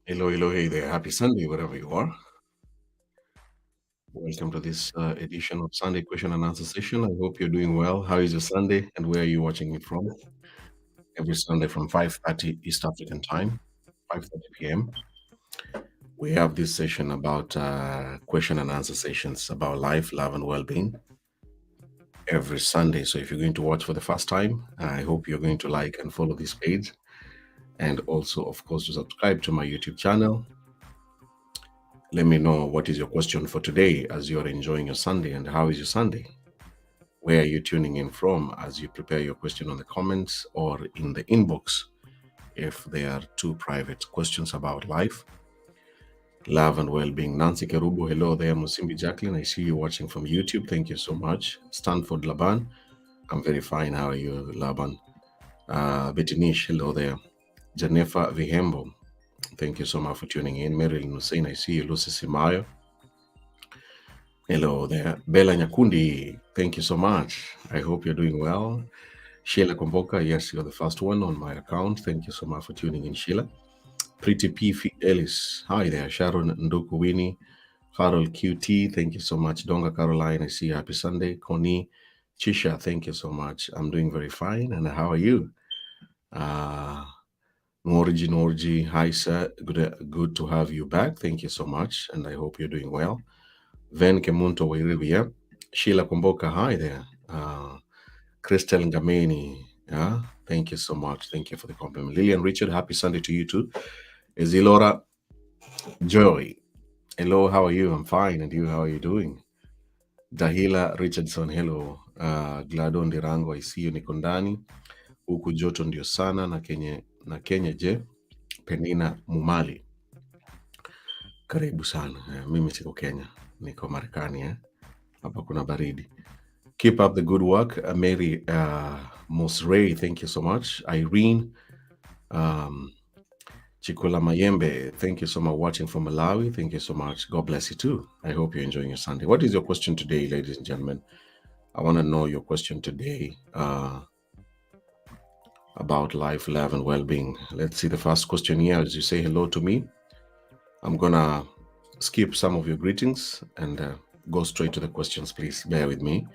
Hello, hello, hey there. Happy Sunday, wherever you are. Welcome to this edition of Sunday Question and Answer Session. I hope you're doing well. How is your Sunday, and where are you watching it from? Every Sunday from 5:30 East African Time, 5:30 p.m. We have this session about question and answer sessions about life, love, and well-being every Sunday. So if you're going to watch for the first time, I hope you're going to like and follow this page, and also, of course, to subscribe to my YouTube channel. Let me know what is your question for today as you're enjoying your Sunday, and how is your Sunday? Where are you tuning in from as you prepare your question on the comments or in the inbox if there are two private questions about life, love, and well-being? Nancy Kerubo, hello there. Musimbi Jacqueline, I see you watching from YouTube. Thank you so much. Stanford Laban, I'm very fine. How are you, Laban? Betty Nish, hello there. Janefa Vihembo, thank you so much for tuning in. Marilyn Hussein, I see you. Lucy Simayo, hello there. Bella Nyakundi, thank you so much. I hope you're doing well. Sheila Komboka, yes, you're the first one on my account. Thank you so much for tuning in, Sheila. Pretty P. Ellis, hi there. Sharon Nduku Winnie, Harold QT, thank you so much. Donga Caroline, I see you. Happy Sunday. Connie Chisha, thank you so much. I'm doing very fine. And how are you? Norji, hi sir. Good to have you back. Thank you so much. And I hope you're doing well. Ven Kemunto Wairivia, Sheila Komboka, hi there. Crystal Ngameni, yeah, thank you so much. Thank you for the compliment. Lillian Richard, happy Sunday to you too. Zilora Joy, hello, how are you? I'm fine. And you, how are you doing? Dahila Richardson, hello. Glado Ndirango, I see you. Niko ndani huku, joto ndio sana na Kenya je? Penina Mumali, karibu sana. Mimi siko Kenya, niko Marekani. Hapa kuna baridi. Keep up the good work. Mary Mosray, thank you so much. Irene Chikula Mayembe, thank you so much. Watching from Malawi, thank you so much. God bless you too. I hope you're enjoying your Sunday. What is your question today, ladies and gentlemen? I want to know your question today about life, love, and well-being. Let's see the first question here. As you say hello to me, I'm going to skip some of your greetings and go straight to the questions. Please bear with me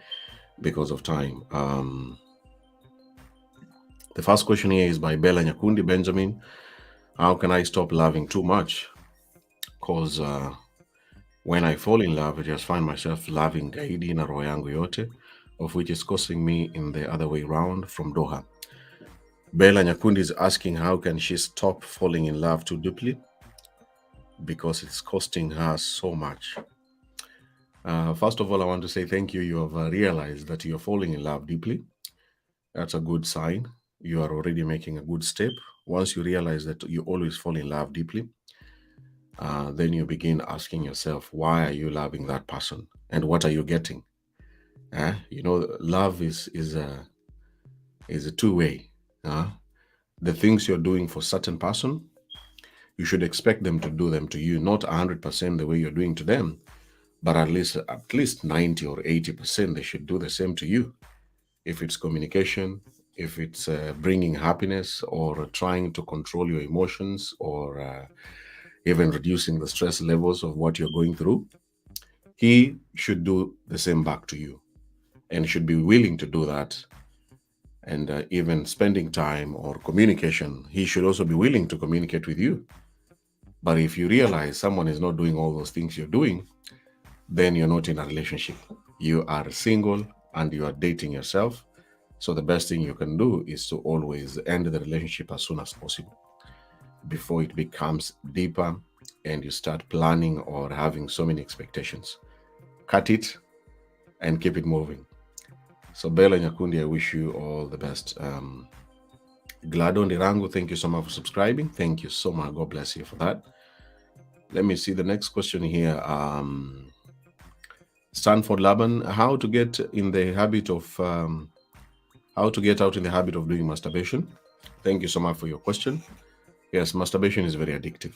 because of time. The first question here is by Bella Nyakundi Benjamin. How can I stop loving too much? Because when I fall in love, I just find myself loving gaidi na roho yangu yote, of which is costing me in the other way round from Doha. Bella Nyakundi is asking how can she stop falling in love too deeply? Because it's costing her so much. First of all, I want to say thank you. You have realized that you're falling in love deeply. That's a good sign. You are already making a good step. Once you realize that you always fall in love deeply, then you begin asking yourself, why are you loving that person? And what are you getting? Love is a two-way. The things you're doing for certain person, you should expect them to do them to you, not 100% the way you're doing to them, but at least 90 or 80% they should do the same to you. If it's communication, if it's bringing happiness or trying to control your emotions or even reducing the stress levels of what you're going through, he should do the same back to you and should be willing to do that. And even spending time or communication, he should also be willing to communicate with you. But if you realize someone is not doing all those things you're doing, then you're not in a relationship. You are single and you are dating yourself. So the best thing you can do is to always end the relationship as soon as possible before it becomes deeper and you start planning or having so many expectations. Cut it and keep it moving. So Bella Nyakundi, I wish you all the best. Glado Ndirango, thank you so much for subscribing. Thank you so much. God bless you for that. Let me see the next question here. Stanford Laban, how to get out in the habit of doing masturbation? Thank you so much for your question. Yes, masturbation is very addictive.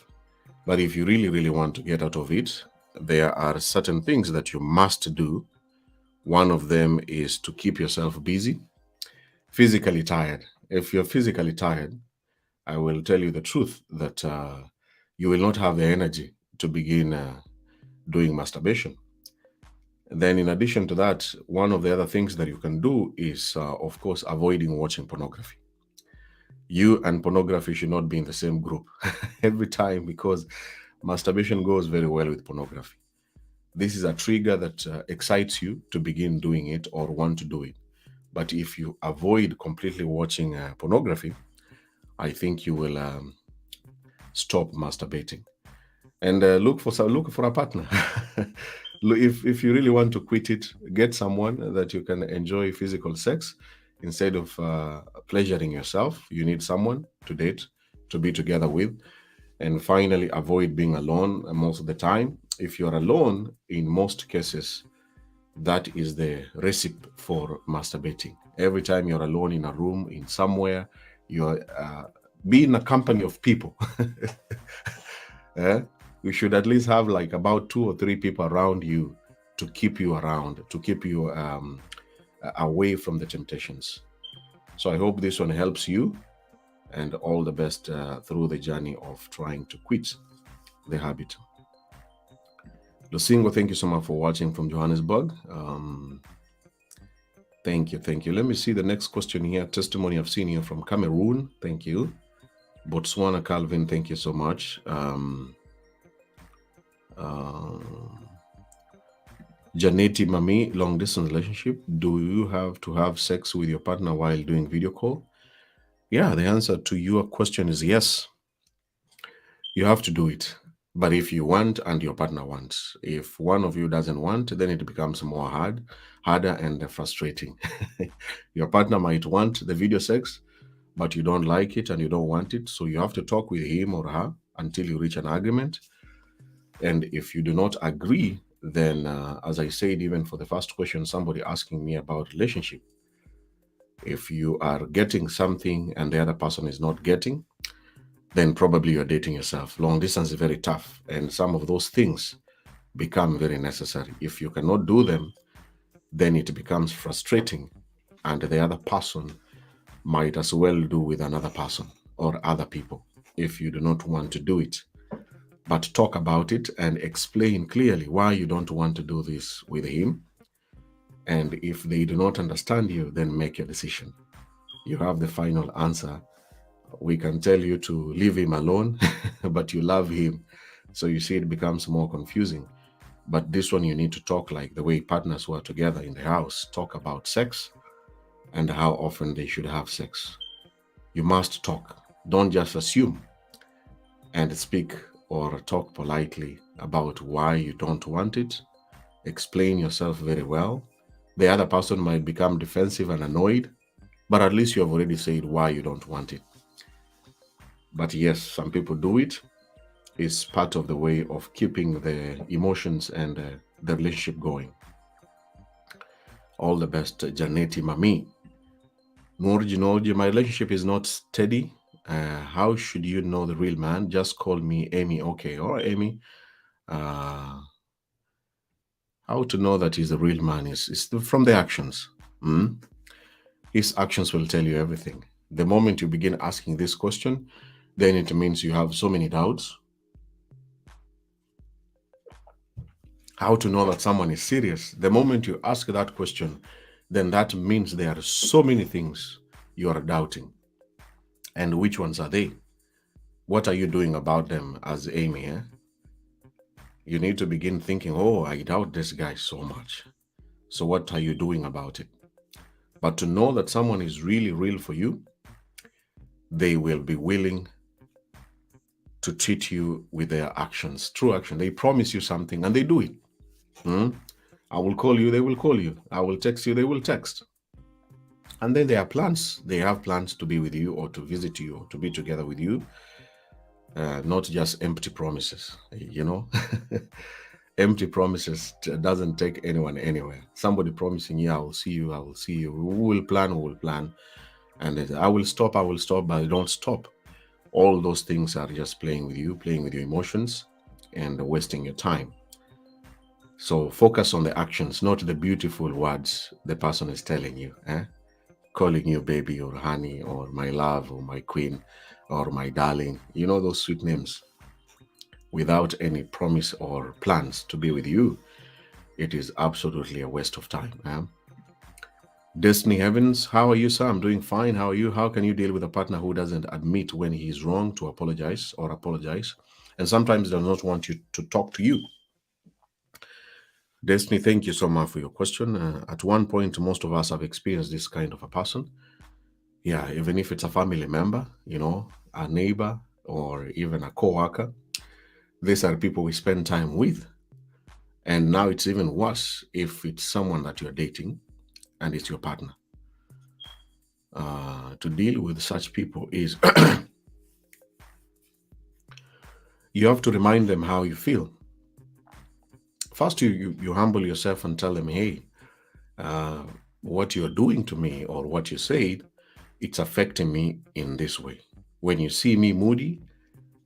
But if you really, really want to get out of it, there are certain things that you must do. One of them is to keep yourself busy, physically tired. If you're physically tired, I will tell you the truth that you will not have the energy to begin doing masturbation. And then, in addition to that, one of the other things that you can do is, of course, avoiding watching pornography. You and pornography should not be in the same group every time, because masturbation goes very well with pornography. This is a trigger that excites you to begin doing it or want to do it. But if you avoid completely watching pornography, I think you will stop masturbating and look for a partner. If you really want to quit it, get someone that you can enjoy physical sex instead of pleasuring yourself. You need someone to date, to be together with. And finally, avoid being alone most of the time. If you're alone, in most cases, that is the recipe for masturbating. Every time you're alone in a room, in somewhere, you're be in a company of people. eh? You should at least have like about 2 or 3 people around you to keep you around, to keep you away from the temptations. So I hope this one helps you, and all the best through the journey of trying to quit the habit. Lusingo, thank you so much for watching from Johannesburg. Thank you, thank you. Let me see the next question here. Testimony I've seen here from Cameroon. Thank you. Botswana, Calvin, thank you so much. Janeti Mami, long distance relationship. Do you have to have sex with your partner while doing video call? Yeah, the answer to your question is yes. You have to do it. But if you want and your partner wants, if one of you doesn't want, then it becomes more harder and frustrating. Your partner might want the video sex, but you don't like it and you don't want it. So you have to talk with him or her until you reach an agreement. And if you do not agree, then as I said, even for the first question, somebody asking me about relationship, if you are getting something and the other person is not getting, then probably you're dating yourself. Long distance is very tough, and some of those things become very necessary. If you cannot do them, then it becomes frustrating, and the other person might as well do with another person or other people if you do not want to do it. But talk about it and explain clearly why you don't want to do this with him. And if they do not understand you, then make your decision. You have the final answer. We can tell you to leave him alone, but you love him. So you see, it becomes more confusing. But this one, you need to talk like the way partners who are together in the house talk about sex and how often they should have sex. You must talk. Don't just assume, and speak or talk politely about why you don't want it. Explain yourself very well. The other person might become defensive and annoyed, but at least you have already said why you don't want it. But yes, some people do it. It's part of the way of keeping the emotions and the relationship going. All the best, Janeti Mami. Norji, my relationship is not steady. How should you know the real man? Just call me Amy. Okay, all right, Amy. How to know that he's the real man is from the actions. His actions will tell you everything. The moment you begin asking this question, then it means you have so many doubts. How to know that someone is serious? The moment you ask that question, then that means there are so many things you are doubting. And which ones are they? What are you doing about them as Amy? You need to begin thinking, oh, I doubt this guy so much. So what are you doing about it? But to know that someone is really real for you, they will be willing to treat you with their actions, true action. They promise you something and they do it. I will call you, they will call you. I will text you, they will text. And then they have plans. They have plans to be with you or to visit you or to be together with you. Not just empty promises, Empty promises doesn't take anyone anywhere. Somebody promising you, I will see you, I will see you. We will plan. And I will stop, but I don't stop. All those things are just playing with your emotions and wasting your time. So focus on the actions, not the beautiful words the person is telling you, calling you baby or honey or my love or my queen or my darling, those sweet names. without any promise or plans to be with you, it is absolutely a waste of time. Destiny Heavens, how are you, sir? I'm doing fine. How are you? How can you deal with a partner who doesn't admit when he is wrong to apologize or apologize, and sometimes does not want you to talk to you? Destiny, thank you so much for your question. At one point, most of us have experienced this kind of a person. Yeah, even if it's a family member, a neighbor, or even a co-worker, these are people we spend time with. And now it's even worse if it's someone that you're dating and it's your partner. To deal with such people is you have to remind them how you feel. First, you humble yourself and tell them, hey, what you're doing to me or what you said, it's affecting me in this way. When you see me moody,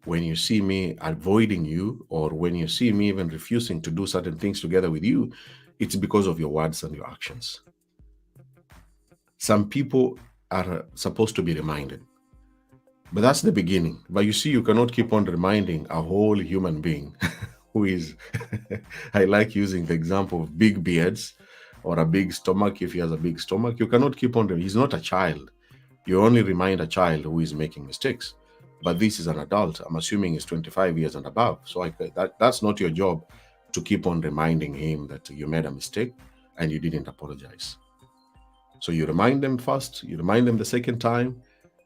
when you see me avoiding you, or when you see me even refusing to do certain things together with you, it's because of your words and your actions. Some people are supposed to be reminded, but that's the beginning. But you see, you cannot keep on reminding a whole human being who is, I like using the example of big beards or a big stomach. If he has a big stomach, you cannot keep on, he's not a child. You only remind a child who is making mistakes. But this is an adult. I'm assuming he's 25 years and above. So that's not your job to keep on reminding him that you made a mistake and you didn't apologize. So you remind them first, you remind them the second time,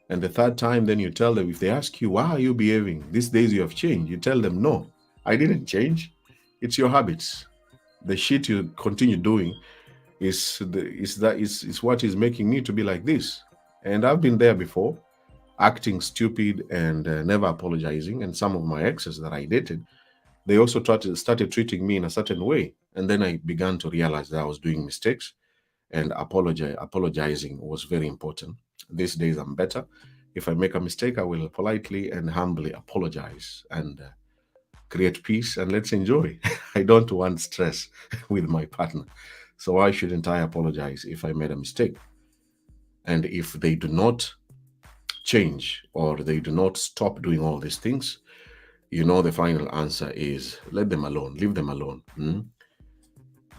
and the third time, then you tell them, if they ask you, why are you behaving? These days you have changed. You tell them, no, I didn't change. It's your habits. The shit you continue doing is what is making me to be like this. And I've been there before, acting stupid and never apologizing. And some of my exes that I dated, they also started treating me in a certain way. And then I began to realize that I was doing mistakes, and apologizing was very important. These days I'm better. If I make a mistake, I will politely and humbly apologize and create peace, and let's enjoy. I don't want stress with my partner. So why shouldn't I apologize if I made a mistake? And if they do not change or they do not stop doing all these things, the final answer is let them alone, leave them alone.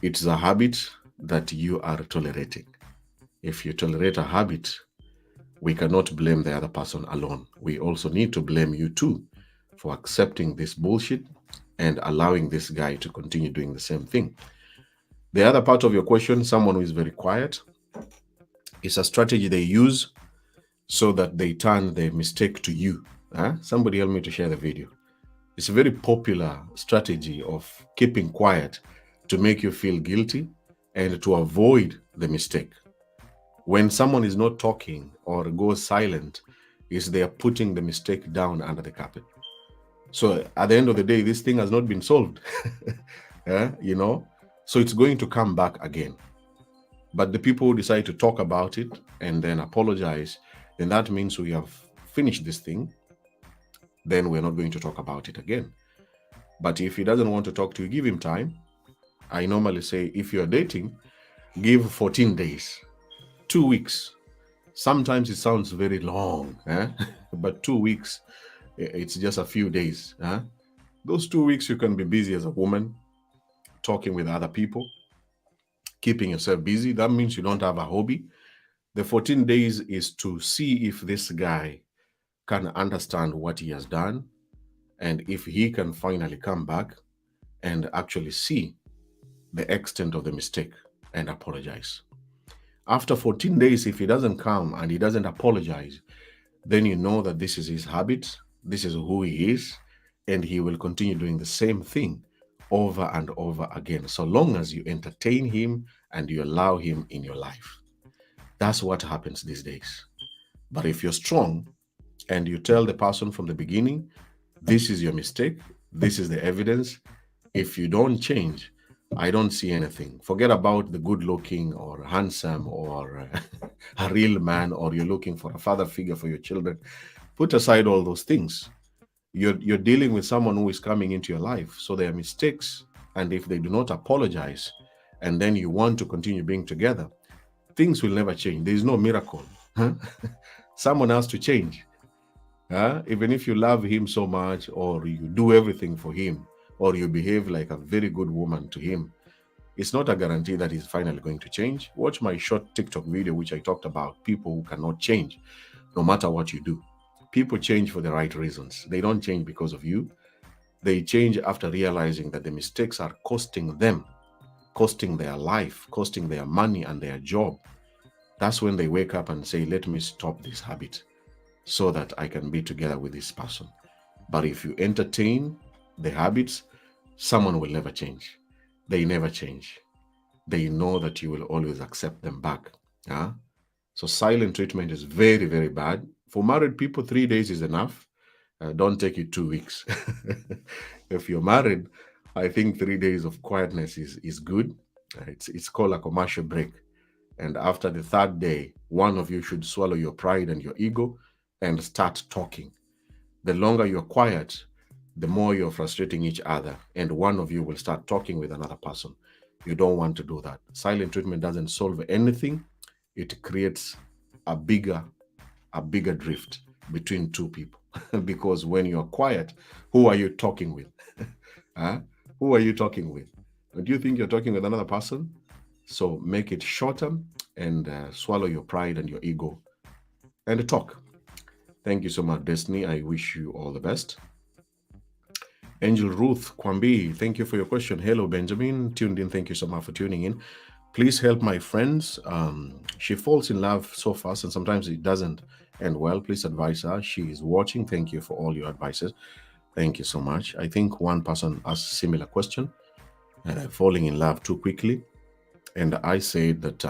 It's a habit that you are tolerating. If you tolerate a habit, we cannot blame the other person alone. We also need to blame you too for accepting this bullshit and allowing this guy to continue doing the same thing. The other part of your question, someone who is very quiet, is a strategy they use so that they turn the mistake to you. Somebody help me to share the video. It's a very popular strategy of keeping quiet to make you feel guilty and to avoid the mistake. When someone is not talking or goes silent, is they are putting the mistake down under the carpet. So at the end of the day, this thing has not been solved. So it's going to come back again. But the people who decide to talk about it and then apologize, then that means we have finished this thing. Then we're not going to talk about it again. But if he doesn't want to talk to you, give him time. I normally say, if you're dating, give 14 days, 2 weeks. Sometimes it sounds very long, but 2 weeks, it's just a few days. Those 2 weeks, you can be busy as a woman, talking with other people, keeping yourself busy. That means you don't have a hobby. The 14 days is to see if this guy can understand what he has done, and if he can finally come back and actually see the extent of the mistake and apologize. After 14 days, if he doesn't come and he doesn't apologize, then you know that this is his habit, this is who he is, and he will continue doing the same thing over and over again, so long as you entertain him and you allow him in your life. That's what happens these days. But if you're strong and you tell the person from the beginning, this is your mistake, this is the evidence, if you don't change, I don't see anything. Forget about the good looking or handsome or a real man, or you're looking for a father figure for your children. Put aside all those things. You're dealing with someone who is coming into your life. So there are mistakes. And if they do not apologize, and then you want to continue being together, things will never change. There is no miracle. Someone has to change. Even if you love him so much, or you do everything for him, or you behave like a very good woman to him, it's not a guarantee that he's finally going to change. Watch my short TikTok video, which I talked about people who cannot change no matter what you do. People change for the right reasons. They don't change because of you. They change after realizing that the mistakes are costing them, costing their life, costing their money and their job. That's when they wake up and say, let me stop this habit so that I can be together with this person. But if you entertain the habits, someone will never change. They never change. They know that you will always accept them back. Yeah? So silent treatment is very, very bad. For married people, 3 days is enough. Don't take it 2 weeks. If you're married, I think 3 days of quietness is good. It's called a commercial break. And after the third day, one of you should swallow your pride and your ego and start talking. The longer you're quiet, the more you're frustrating each other, and one of you will start talking with another person. You don't want to do that. Silent treatment doesn't solve anything. It creates a bigger a bigger drift between two people. Because when you're quiet, who are you talking with? Huh? Who are you talking with? Do you think you're talking with another person? So make it shorter and swallow your pride and your ego and talk. Thank you so much, Destiny. I wish you all the best. Angel Ruth Kwambi, thank you for your question. Hello, Benjamin. Tuned in. Thank you so much for tuning in. Please help my friends. She falls in love so fast, and sometimes it doesn't end well. Please advise her. She is watching. Thank you for all your advices. Thank you so much. I think one person asked a similar question, falling in love too quickly. And I said that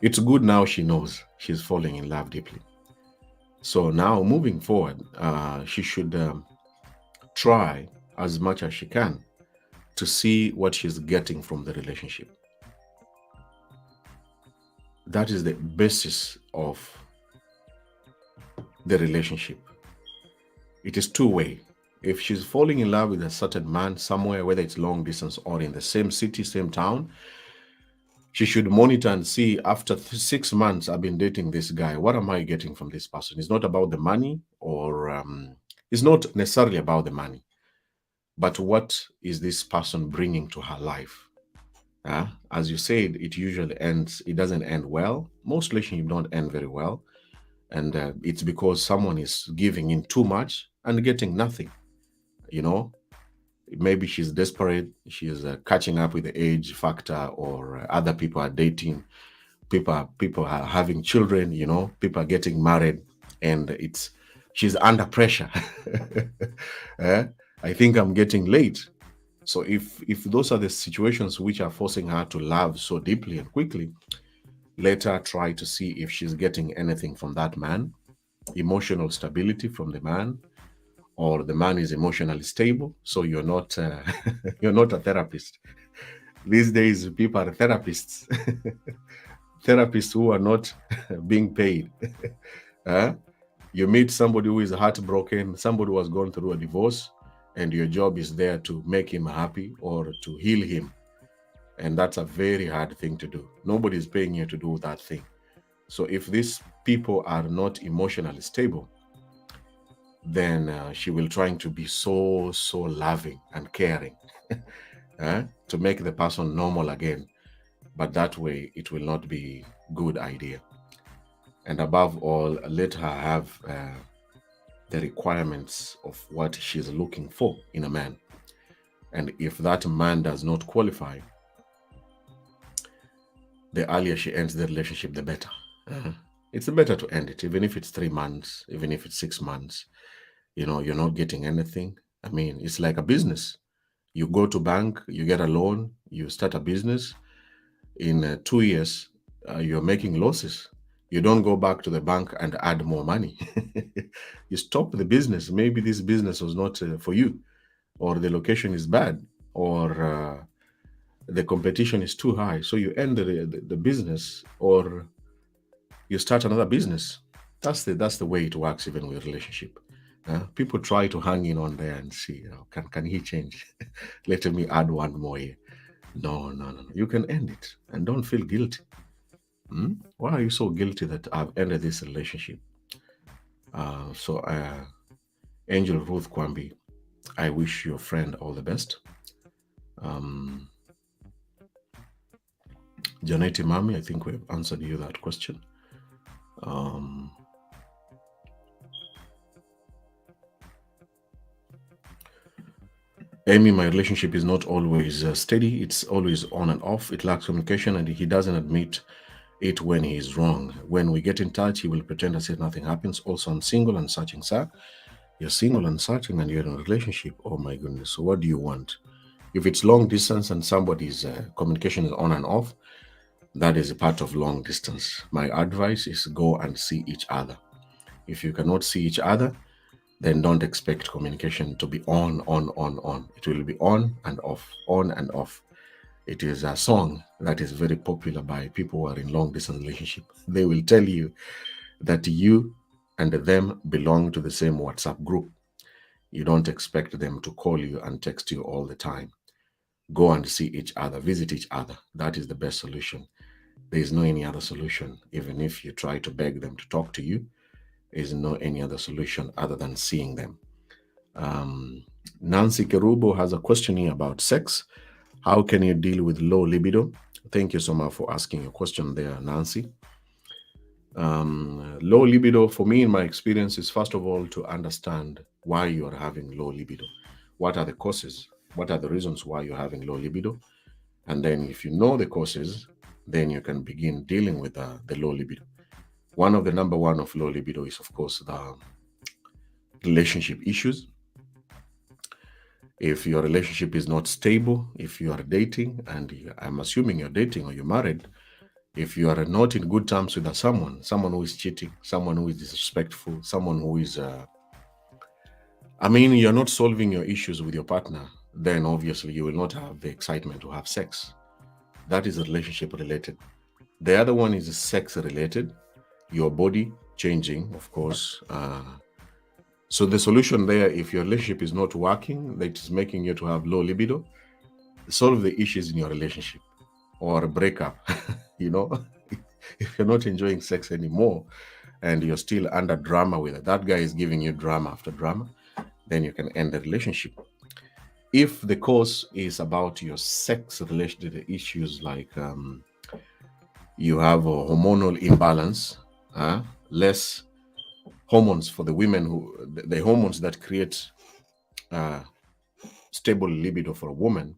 it's good now she knows she's falling in love deeply. So now moving forward, she should try as much as she can to see what she's getting from the relationship. That is the basis of the relationship. It is two-way. If she's falling in love with a certain man somewhere, whether it's long distance or in the same city, same town, she should monitor and see after 6 months, I've been dating this guy. What am I getting from this person? It's not about the money, or it's not necessarily about the money, but what is this person bringing to her life? As you said, it usually ends, it doesn't end well. Most relationships don't end very well. And it's because someone is giving in too much and getting nothing. You know, maybe she's desperate, she's catching up with the age factor, or other people are dating, people are having children, people are getting married, and she's under pressure. Eh? I think I'm getting late. So if those are the situations which are forcing her to love so deeply and quickly, let her try to see if she's getting anything from that man, emotional stability from the man, or the man is emotionally stable. So you're not you're not a therapist. These days, people are therapists, therapists who are not being paid. You meet somebody who is heartbroken, somebody who has gone through a divorce, and your job is there to make him happy or to heal him. And that's a very hard thing to do. Nobody is paying you to do that thing. So if these people are not emotionally stable, then she will trying to be so loving and caring to make the person normal again. But that way, it will not be good idea. And above all, let her have the requirements of what she's looking for in a man. And if that man does not qualify, the earlier she ends the relationship, the better. It's better to end it, even if it's 3 months, even if it's 6 months. You're not getting anything. I mean, it's like a business. You go to bank, you get a loan, you start a business. In 2 years, you're making losses. You don't go back to the bank and add more money. You stop the business. Maybe this business was not for you, or the location is bad, or the competition is too high. So you end the business, or you start another business. That's the way it works, even with relationship. People try to hang in on there and see, can he change? Let me add one more here. No. You can end it and don't feel guilty. Why are you so guilty that I've ended this relationship? Angel Ruth Kwambi, I wish your friend all the best. Janeti Mami, I think we've answered you that question. Amy, my relationship is not always steady. It's always on and off. It lacks communication, and he doesn't admit it when he is wrong. When we get in touch, he will pretend as if nothing happens. Also, I'm single and searching, sir. You're single and searching, and you're in a relationship. Oh my goodness. So what do you want? If it's long distance and somebody's communication is on and off, that is a part of long distance. My advice is go and see each other. If you cannot see each other, then don't expect communication to be on. It will be on and off, on and off. It is a song that is very popular by people who are in long distance relationship. They will tell you that you and them belong to the same WhatsApp group. You don't expect them to call you and text you all the time. Go and see each other, visit each other. That is the best solution. There is no any other solution. Even if you try to beg them to talk to you, there is no any other solution other than seeing them. Nancy Kerubo has a question here about sex. How can you deal with low libido? Thank you so much for asking a question there, Nancy. Low libido, for me, in my experience, is first of all to understand why you are having low libido. What are the causes? What are the reasons why you're having low libido? And then if you know the causes, then you can begin dealing with the low libido. One of the number one of low libido is, of course, the relationship issues. If your relationship is not stable, if you are dating, and I'm assuming you're dating or you're married, if you are not in good terms with someone who is cheating, someone who is disrespectful, someone who is, you're not solving your issues with your partner, then obviously you will not have the excitement to have sex. That is relationship related. The other one is sex related, your body changing, of course. So the solution there, if your relationship is not working, that is making you to have low libido, solve the issues in your relationship or break up. If you're not enjoying sex anymore and you're still under drama with it, that guy is giving you drama after drama, then you can end the relationship. If the cause is about your sex related issues, like you have a hormonal imbalance, less hormones for the women, the hormones that create stable libido for a woman,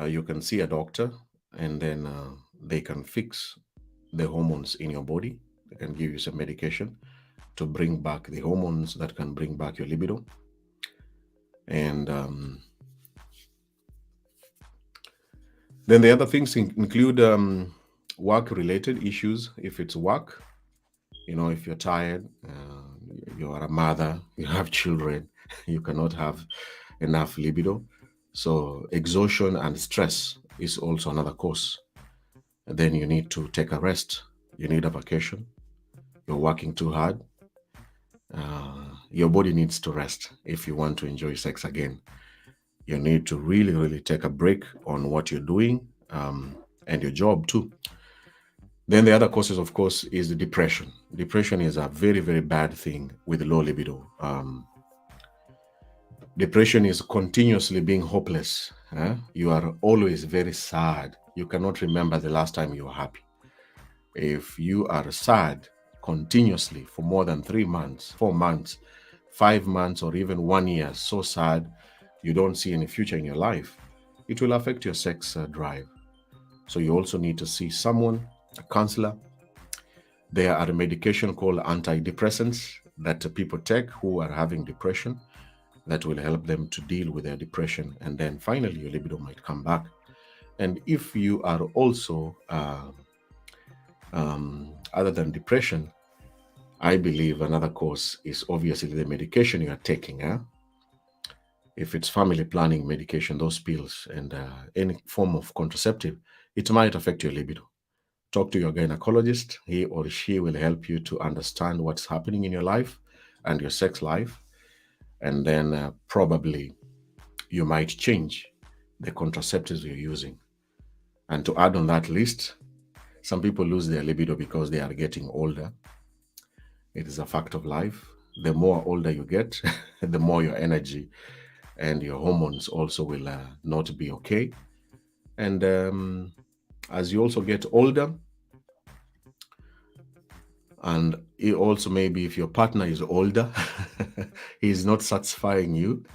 you can see a doctor, and then they can fix the hormones in your body. They can give you some medication to bring back the hormones that can bring back your libido. And then the other things include work-related issues. If it's work, if you're tired, you are a mother, you have children, you cannot have enough libido. So exhaustion and stress is also another cause. And then you need to take a rest. You need a vacation. You're working too hard. Your body needs to rest if you want to enjoy sex again. You need to really, really take a break on what you're doing and your job too. Then the other causes, of course, is the depression. Depression is a very, very bad thing with low libido. Depression is continuously being hopeless. You are always very sad. You cannot remember the last time you were happy. If you are sad continuously for more than 3 months, 4 months, 5 months, or even 1 year, so sad, you don't see any future in your life, it will affect your sex drive. So you also need to see someone, a counselor. There are a medication called antidepressants that people take who are having depression that will help them to deal with their depression. And then finally, your libido might come back. And if you are also, other than depression, I believe another cause is obviously the medication you are taking. If it's family planning medication, those pills, and any form of contraceptive, it might affect your libido. Talk to your gynecologist. He or she will help you to understand what's happening in your life and your sex life. And then probably you might change the contraceptives you're using. And to add on that list, some people lose their libido because they are getting older. It is a fact of life. The more older you get, the more your energy and your hormones also will not be okay. And as you also get older, and also maybe if your partner is older, he's not satisfying you,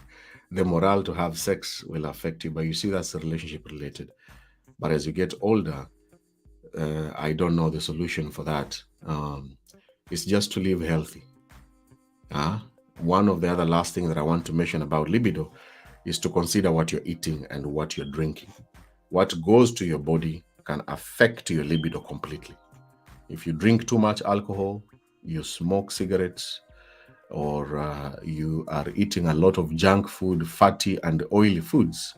the morale to have sex will affect you. But you see, that's relationship related. But as you get older, I don't know the solution for that. It's just to live healthy. One of the other last things that I want to mention about libido is to consider what you're eating and what you're drinking. What goes to your body can affect your libido completely. If you drink too much alcohol, you smoke cigarettes, or you are eating a lot of junk food, fatty and oily foods,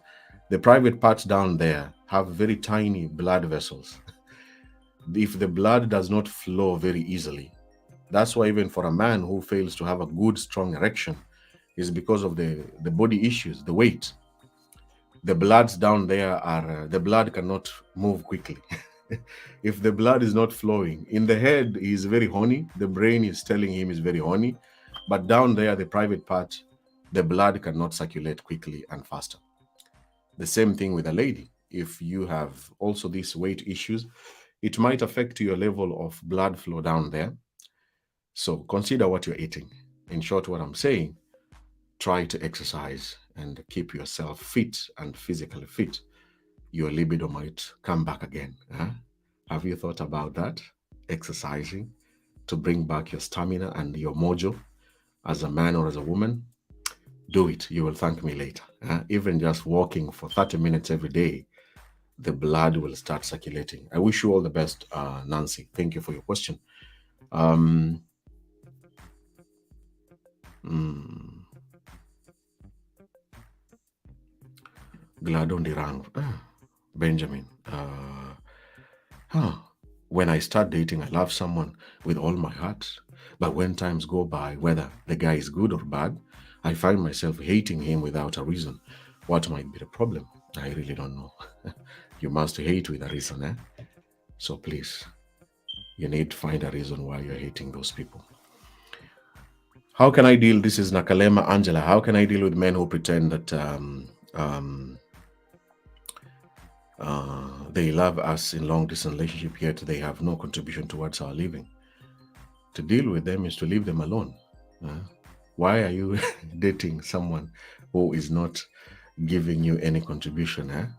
the private parts down there have very tiny blood vessels. If the blood does not flow very easily, that's why even for a man who fails to have a good, strong erection, is because of the body issues, the weight. The bloods down there the blood cannot move quickly. If the blood is not flowing, in the head, he is very horny. The brain is telling him he's very horny. But down there, the private part, the blood cannot circulate quickly and faster. The same thing with a lady. If you have also these weight issues, it might affect your level of blood flow down there. So consider what you're eating. In short, what I'm saying, try to exercise and keep yourself fit and physically fit. Your libido might come back again. Have you thought about that? Exercising to bring back your stamina and your mojo as a man or as a woman? Do it. You will thank me later. Even just walking for 30 minutes every day, the blood will start circulating. I wish you all the best, Nancy. Thank you for your question. Um, Gladon Benjamin. When I start dating, I love someone with all my heart. But when times go by, whether the guy is good or bad, I find myself hating him without a reason. What might be the problem? I really don't know. You must hate with a reason, eh? So please, you need to find a reason why you're hating those people. How can I deal? This is Nakalema Angela. How can I deal with men who pretend that they love us in long distance relationship, yet they have no contribution towards our living? To deal with them is to leave them alone. Why are you dating someone who is not giving you any contribution?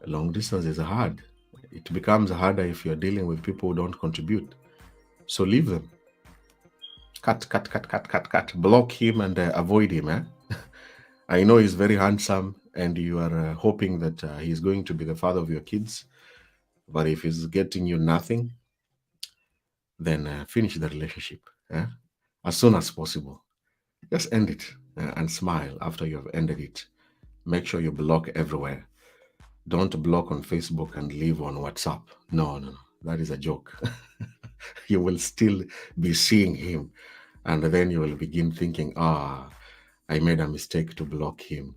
Long distance is hard. It becomes harder if you're dealing with people who don't contribute. So leave them. Cut. Block him and avoid him. I know he's very handsome and you are hoping that he's going to be the father of your kids. But if he's getting you nothing, then finish the relationship as soon as possible. Just end it and smile after you have ended it. Make sure you block everywhere. Don't block on Facebook and leave on WhatsApp. No. That is a joke. You will still be seeing him. And then you will begin thinking, I made a mistake to block him.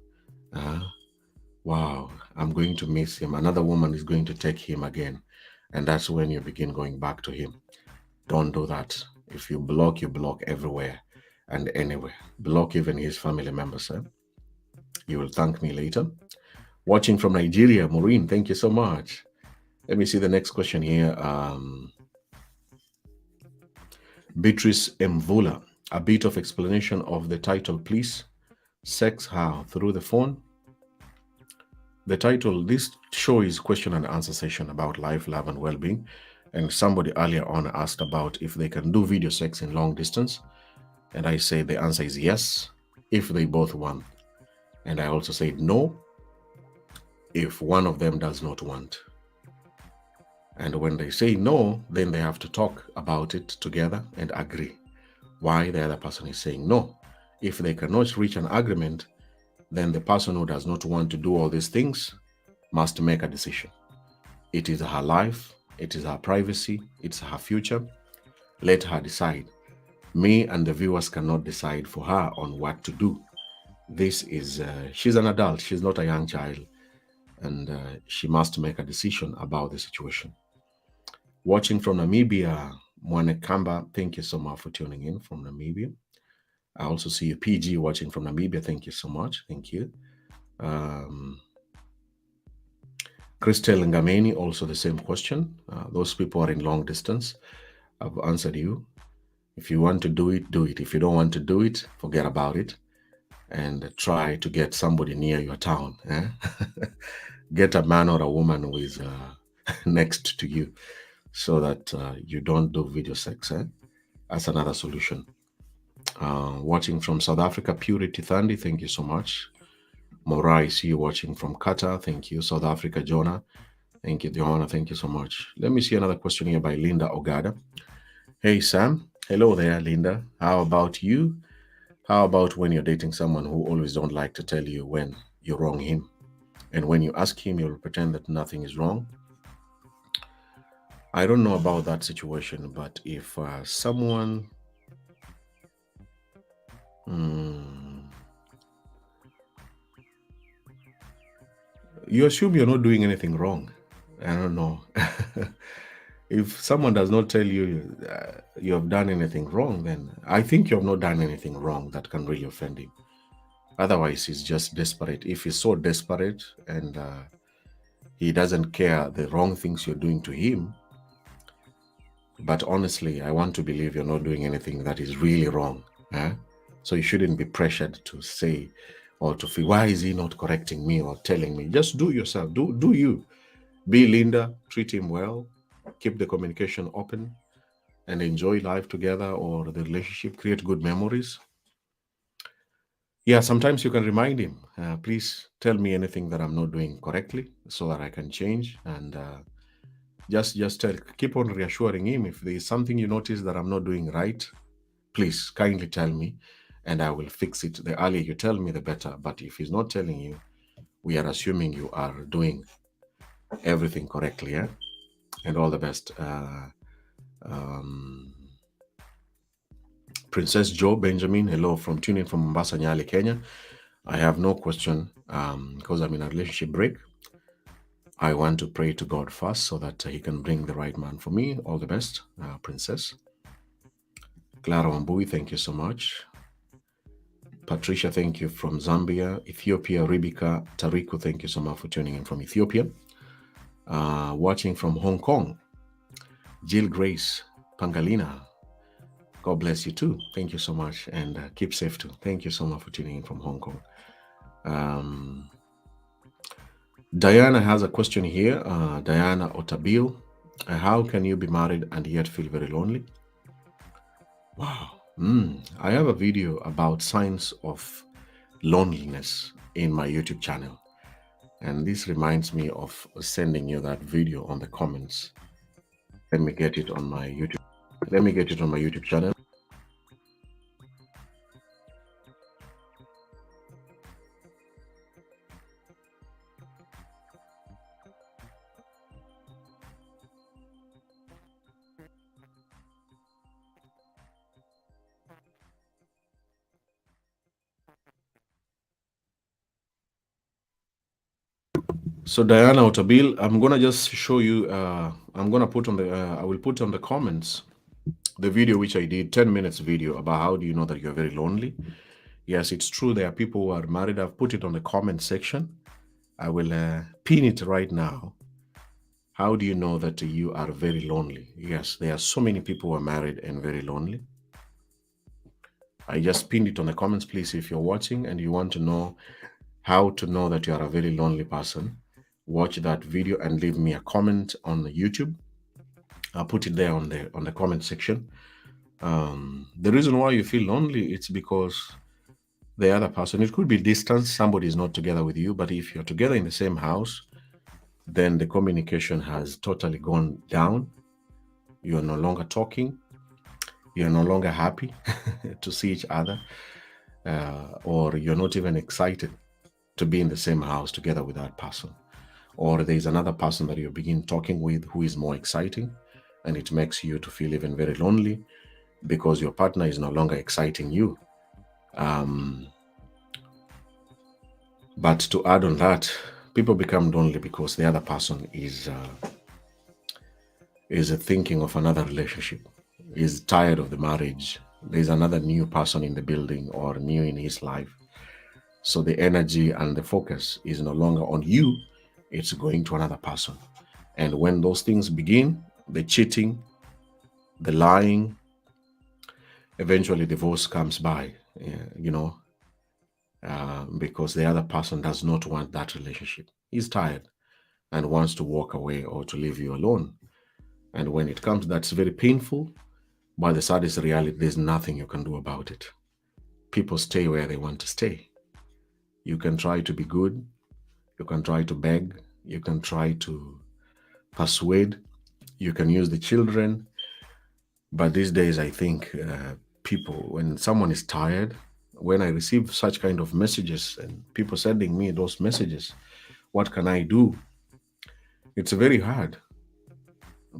Wow, I'm going to miss him. Another woman is going to take him again. And that's when you begin going back to him. Don't do that. If you block everywhere and anywhere. Block even his family members. You will thank me later. Watching from Nigeria, Maureen, thank you so much. Let me see the next question here. Beatrice Mvula, a bit of explanation of the title, please. Sex How? Through the phone? The title, this show is question and answer session about life, love, and well-being. And somebody earlier on asked about if they can do video sex in long distance. And I say the answer is yes, if they both want. And I also said no, if one of them does not want. And when they say no, then they have to talk about it together and agree why the other person is saying no. If they cannot reach an agreement, then the person who does not want to do all these things must make a decision. It is her life, it is her privacy, it's her future. Let her decide. Me and the viewers cannot decide for her on what to do. This is, she's an adult, she's not a young child, and she must make a decision about the situation. Watching from Namibia, Mwanekamba, thank you so much for tuning in from Namibia. I also see you, PG, watching from Namibia. Thank you so much. Thank you. Christelle Ngameni, also the same question. Those people are in long distance. I've answered you. If you want to do it, do it. If you don't want to do it, forget about it and try to get somebody near your town. Eh? Get a man or a woman who is next to you so that you don't do video sex. Eh? That's another solution. Watching from South Africa, Purity Thandi, thank you so much. Morai, I see you watching from Qatar. Thank you. South Africa, Jonah. Thank you, Johanna. Thank you so much. Let me see another question here by Linda Ogada. Hey, Sam. Hello there, Linda. How about you? How about when you're dating someone who always don't like to tell you when you wrong him? And when you ask him, he'll pretend that nothing is wrong. I don't know about that situation, but if someone... you assume you're not doing anything wrong. I don't know. If someone does not tell you you have done anything wrong, then I think you have not done anything wrong that can really offend him. Otherwise, he's just desperate. If he's so desperate and he doesn't care the wrong things you're doing to him, but honestly, I want to believe you're not doing anything that is really wrong. Eh? So you shouldn't be pressured to say or to feel, why is he not correcting me or telling me? Just do yourself. Do you. Be Linda. Treat him well. Keep the communication open and enjoy life together or the relationship. Create good memories. Yeah, sometimes you can remind him, please tell me anything that I'm not doing correctly so that I can change. And just keep on reassuring him. If there is something you notice that I'm not doing right, please kindly tell me and I will fix it. The earlier you tell me, the better. But if he's not telling you, we are assuming you are doing everything correctly. Yeah? And all the best. Princess Joe Benjamin, hello from tuning from Mombasa, Nyali, Kenya. I have no question because I'm in a relationship break. I want to pray to God first so that he can bring the right man for me. All the best, Princess. Clara Wambui, thank you so much. Patricia, thank you from Zambia. Ethiopia, Ribika Tariku, thank you so much for tuning in from Ethiopia. Watching from Hong Kong, Jill Grace Pangalina. God bless you too. Thank you so much and keep safe too. Thank you so much for tuning in from Hong Kong. Diana has a question here. Diana Otabil, how can you be married and yet feel very lonely? Wow. I have a video about signs of loneliness in my YouTube channel. And this reminds me of sending you that video on the comments. Let me get it on my YouTube channel. So Diana Otabil, I'm gonna just show you. I'm gonna put on the. I will put on the comments the video which I did, 10 minutes video about how do you know that you're very lonely. Yes, it's true. There are people who are married. I've put it on the comment section. I will pin it right now. How do you know that you are very lonely? Yes, there are so many people who are married and very lonely. I just pinned it on the comments. Please, if you're watching and you want to know how to know that you are a very lonely person, watch that video and leave me a comment on the YouTube. I'll put it there on the comment section. The reason why you feel lonely, it's because the other person, it could be distance, somebody is not together with you, but if you're together in the same house, then the communication has totally gone down. You're no longer talking. You're no longer happy to see each other, or you're not even excited to be in the same house together with that person. Or there's another person that you begin talking with who is more exciting, and it makes you to feel even very lonely because your partner is no longer exciting you. But to add on that, people become lonely because the other person is thinking of another relationship. is tired of the marriage. There's another new person in the building or new in his life. So the energy and the focus is no longer on you, it's going to another person. And when those things begin, the cheating, the lying, eventually divorce comes by, because the other person does not want that relationship. He's tired and wants to walk away or to leave you alone. And when it comes, that's very painful. But the saddest reality, there's nothing you can do about it. People stay where they want to stay. You can try to be good, you can try to beg, you can try to persuade, you can use the children. But these days, I think people, when someone is tired, when I receive such kind of messages and people sending me those messages, what can I do? It's very hard,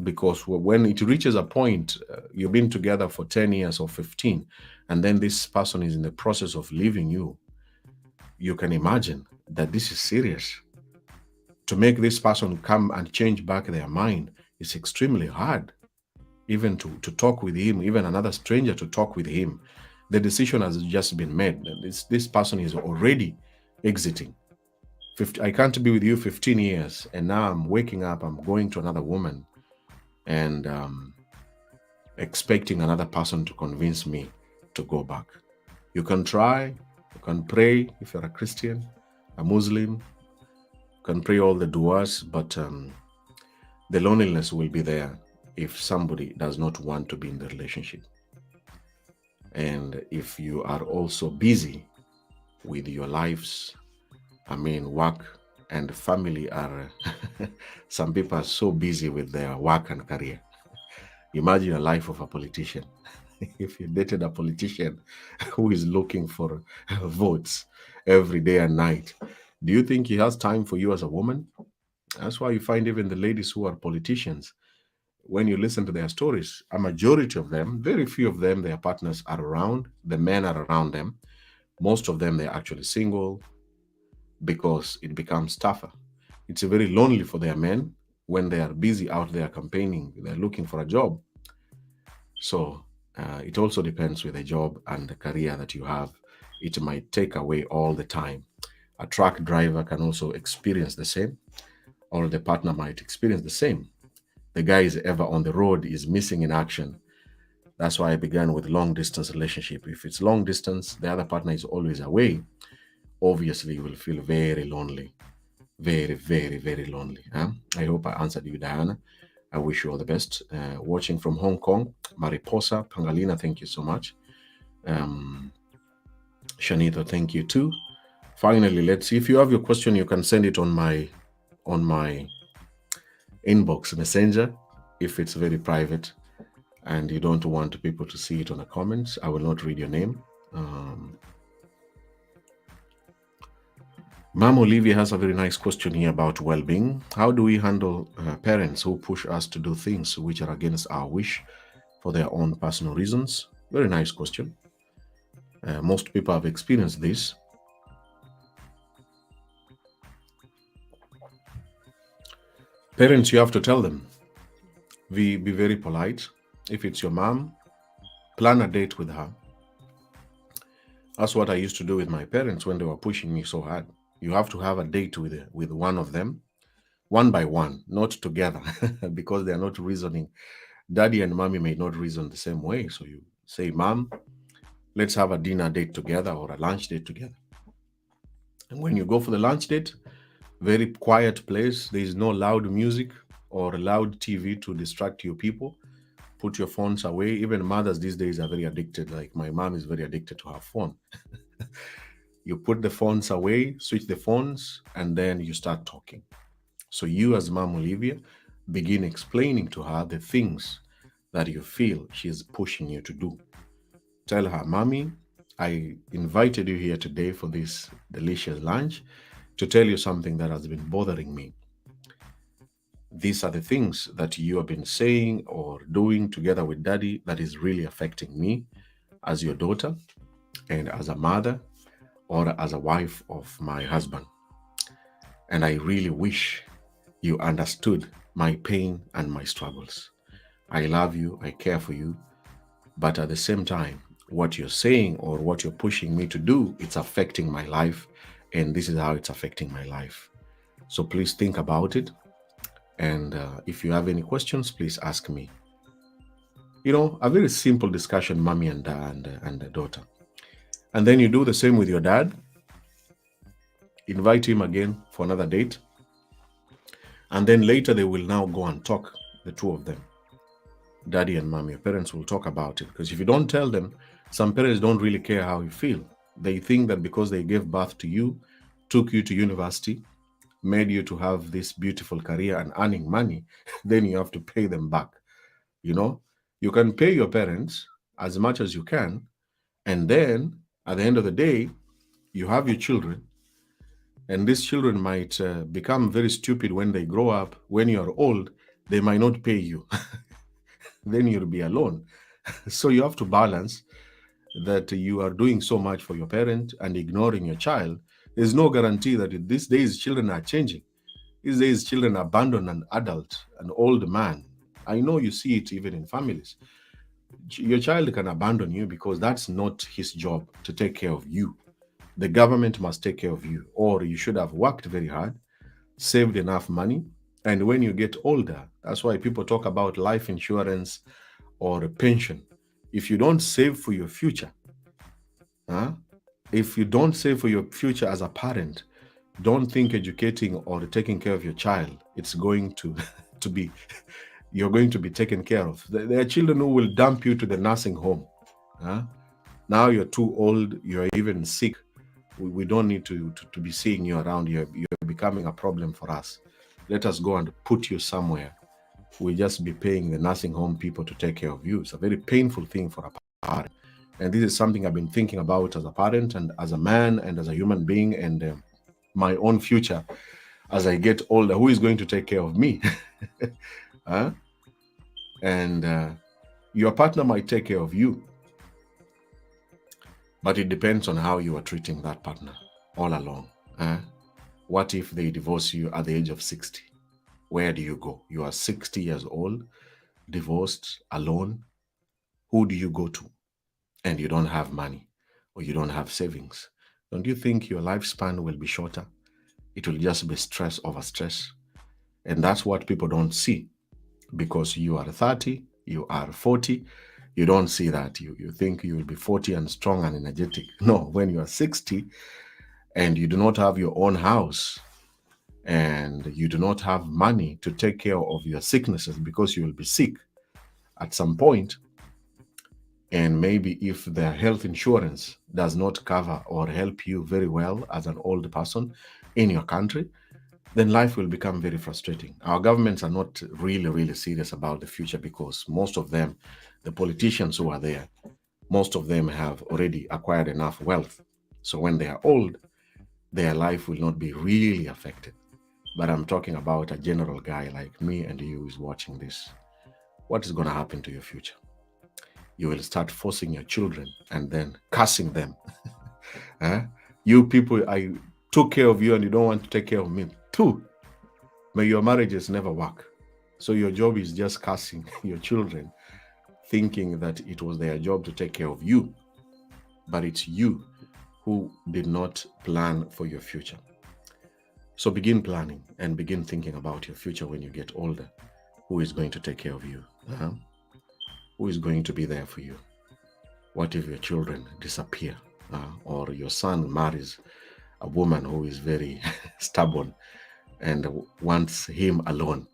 because when it reaches a point, you've been together for 10 years or 15, and then this person is in the process of leaving you, you can imagine that this is serious. To make this person come and change back their mind is extremely hard. Even to talk with him, even another stranger to talk with him, the decision has just been made. This person is already exiting. I can't be with you 15 years, and now I'm waking up, I'm going to another woman, and expecting another person to convince me to go back. You can try, you can pray if you're a Christian, a Muslim, you can pray all the duas, but the loneliness will be there if somebody does not want to be in the relationship. And if you are also busy with your lives, work and family are, some people are so busy with their work and career. Imagine a life of a politician. If you dated a politician who is looking for votes every day and night, do you think he has time for you as a woman? That's why you find even the ladies who are politicians, when you listen to their stories, a majority of them, very few of them, their partners are around, the men are around them. Most of them, they're actually single, because it becomes tougher. It's very lonely for their men when they are busy out there campaigning, they're looking for a job. So it also depends with the job and the career that you have. It might take away all the time. A truck driver can also experience the same, or the partner might experience the same. The guy is ever on the road, is missing in action. That's why I began with long distance relationship. If it's long distance, the other partner is always away. Obviously, you will feel very lonely, very, very, very lonely. I hope I answered you, Diana. I wish you all the best. Watching from Hong Kong, Mariposa, Pangalina, thank you so much. Shanito, thank you too. Finally, let's see. If you have your question, you can send it on my inbox messenger. If it's very private and you don't want people to see it on the comments, I will not read your name. Mom Olivia has a very nice question here about well-being. How do we handle parents who push us to do things which are against our wish for their own personal reasons? Very nice question. Most people have experienced this. Parents, you have to tell them. Be very polite. If it's your mom, plan a date with her. That's what I used to do with my parents when they were pushing me so hard. You have to have a date with one of them, one by one, not together, because they are not reasoning. Daddy and mommy may not reason the same way. So you say, Mom, let's have a dinner date together or a lunch date together. And when you go for the lunch date, very quiet place, there is no loud music or loud TV to distract your people. Put your phones away. Even mothers these days are very addicted. Like my mom is very addicted to her phone. You put the phones away, switch the phones, and then you start talking. So you as Mom Olivia, begin explaining to her the things that you feel she's pushing you to do. Tell her, Mommy, I invited you here today for this delicious lunch to tell you something that has been bothering me. These are the things that you have been saying or doing together with Daddy that is really affecting me as your daughter and as a mother or as a wife of my husband. And I really wish you understood my pain and my struggles. I love you, I care for you, But at the same time, what you're saying or what you're pushing me to do, it's affecting my life. And this is how it's affecting my life. So please think about it. And if you have any questions, please ask me. You know, a very simple discussion, mommy and the daughter. And then you do the same with your dad. Invite him again for another date. And then later they will now go and talk, the two of them. Daddy and mommy, your parents will talk about it. Because if you don't tell them, some parents don't really care how you feel. They think that because they gave birth to you, took you to university, made you to have this beautiful career and earning money, then you have to pay them back. You know, you can pay your parents as much as you can. And then at the end of the day, you have your children. And these children might become very stupid when they grow up. When you're old, they might not pay you. Then you'll be alone. So you have to balance that you are doing so much for your parent and ignoring your child. There's no guarantee that these days children are changing. These days children abandon an adult, an old man. I know you see it even in families. Your child can abandon you because that's not his job to take care of you. The government must take care of you, or you should have worked very hard, saved enough money. And when you get older, that's why people talk about life insurance or a pension. If you don't save for your future, huh? If you don't save for your future as a parent, don't think educating or taking care of your child, it's going to, to be, you're going to be taken care of. There are children who will dump you to the nursing home. Huh? Now you're too old, you're even sick. We don't need to be seeing you around. You're becoming a problem for us. Let us go and put you somewhere. We just be paying the nursing home people to take care of you. It's a very painful thing for a parent. And this is something I've been thinking about as a parent and as a man and as a human being, and my own future as I get older. Who is going to take care of me? Huh? And your partner might take care of you, but it depends on how you are treating that partner all along. What if they divorce you at the age of 60? Where do you go? You are 60 years old, divorced, alone. Who do you go to? And you don't have money or you don't have savings. Don't you think your lifespan will be shorter? It will just be stress over stress. And that's what people don't see, because you are 30, you are 40, you don't see that. You think you will be 40 and strong and energetic. No, when you are 60 and you do not have your own house and you do not have money to take care of your sicknesses, because you will be sick at some point, and maybe if the health insurance does not cover or help you very well as an old person in your country, then life will become very frustrating. Our governments are not really serious about the future, because most of them, the politicians who are there, most of them have already acquired enough wealth. So when they are old, their life will not be really affected. But I'm talking about a general guy like me and you who is watching this. What is going to happen to your future? You will start forcing your children and then cursing them. You people, I took care of you and you don't want to take care of me too. May your marriages never work. So your job is just cursing your children, thinking that it was their job to take care of you. But it's you who did not plan for your future. So begin planning and begin thinking about your future when you get older. Who is going to take care of you? Who is going to be there for you? What if your children disappear? Or your son marries a woman who is very stubborn and wants him alone,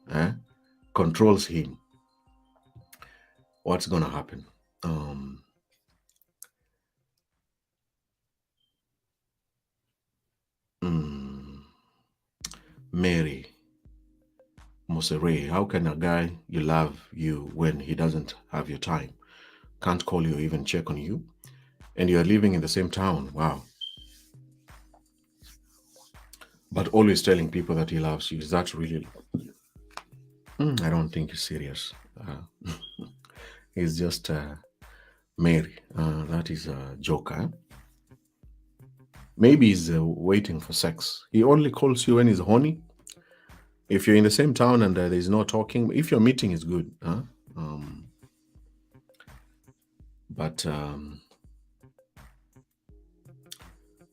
controls him? What's going to happen? Mary Mosere, how can a guy you love you when he doesn't have your time, can't call you or even check on you, and you're living in the same town? Wow. But always telling people that he loves you. Is that really? I don't think he's serious. He's just Mary. That is a joke. Maybe he's waiting for sex. He only calls you when he's horny. If you're in the same town and there's no talking, if your meeting is good, But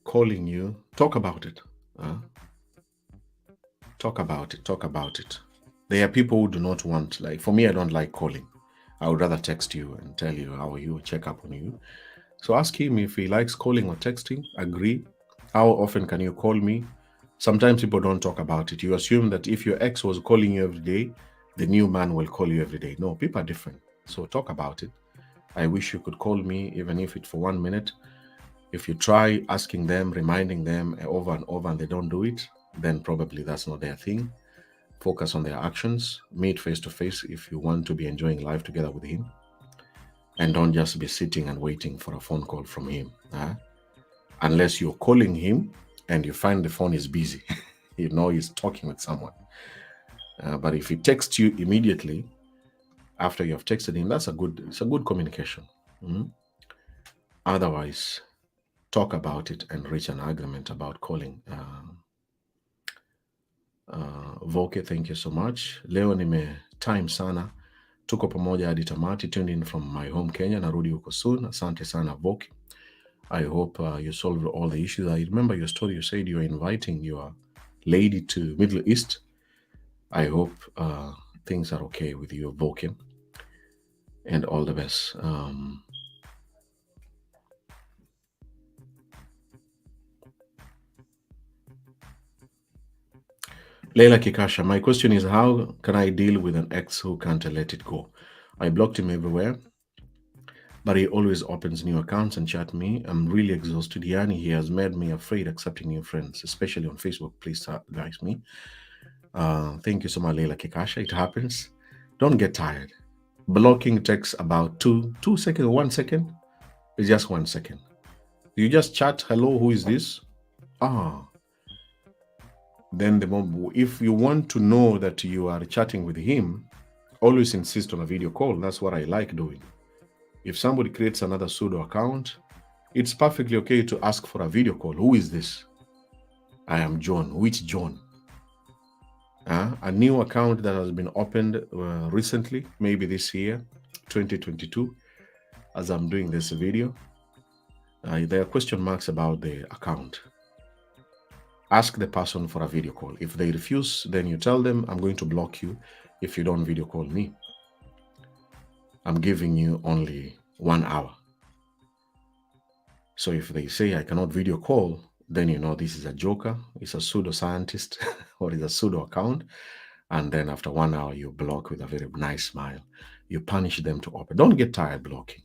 calling you, talk about it. Talk about it. Talk about it. There are people who do not want, like for me, I don't like calling. I would rather text you and tell you how are you, check up on you. So ask him if he likes calling or texting. Agree. How often can you call me? Sometimes people don't talk about it. You assume that if your ex was calling you every day, the new man will call you every day. No, people are different. So talk about it. I wish you could call me, even if it's for 1 minute. If you try asking them, reminding them over and over, and they don't do it, then probably that's not their thing. Focus on their actions. Meet face to face if you want to be enjoying life together with him. And don't just be sitting and waiting for a phone call from him. Unless you're calling him and you find the phone is busy. You know he's talking with someone. But if he texts you immediately after you have texted him, it's a good communication. Otherwise, talk about it and reach an agreement about calling. Voke, thank you so much. Leo nime time sana, tuko pamoja hadi tamati. Tuned in from my home Kenya, narudi huko soon. Asante sana Voke. I hope you solved all the issues. I remember your story. You said you were inviting your lady to Middle East. I hope things are okay with you, Voke, and all the best. Leila Kikasha, my question is, how can I deal with an ex who can't let it go? I blocked him everywhere, but he always opens new accounts and chat me. I'm really exhausted. Yani, he has made me afraid accepting new friends, especially on Facebook. Please advise me. Thank you so much, Leila Kikasha. It happens. Don't get tired. Blocking takes about 2 seconds, 1 second. It's just 1 second. You just chat, hello, who is this? Then if you want to know that you are chatting with him, always insist on a video call. That's what I like doing. If somebody creates another pseudo account, it's perfectly okay to ask for a video call. Who is this? I am John. Which John? A new account that has been opened recently, maybe this year, 2022, as I'm doing this video. There are question marks about the account. Ask the person for a video call. If they refuse, then you tell them, I'm going to block you if you don't video call me. I'm giving you only 1 hour. So if they say I cannot video call, then you know this is a joker, it's a pseudoscientist, or it's a pseudo account. And then after 1 hour, you block with a very nice smile. You punish them to open. Don't get tired blocking.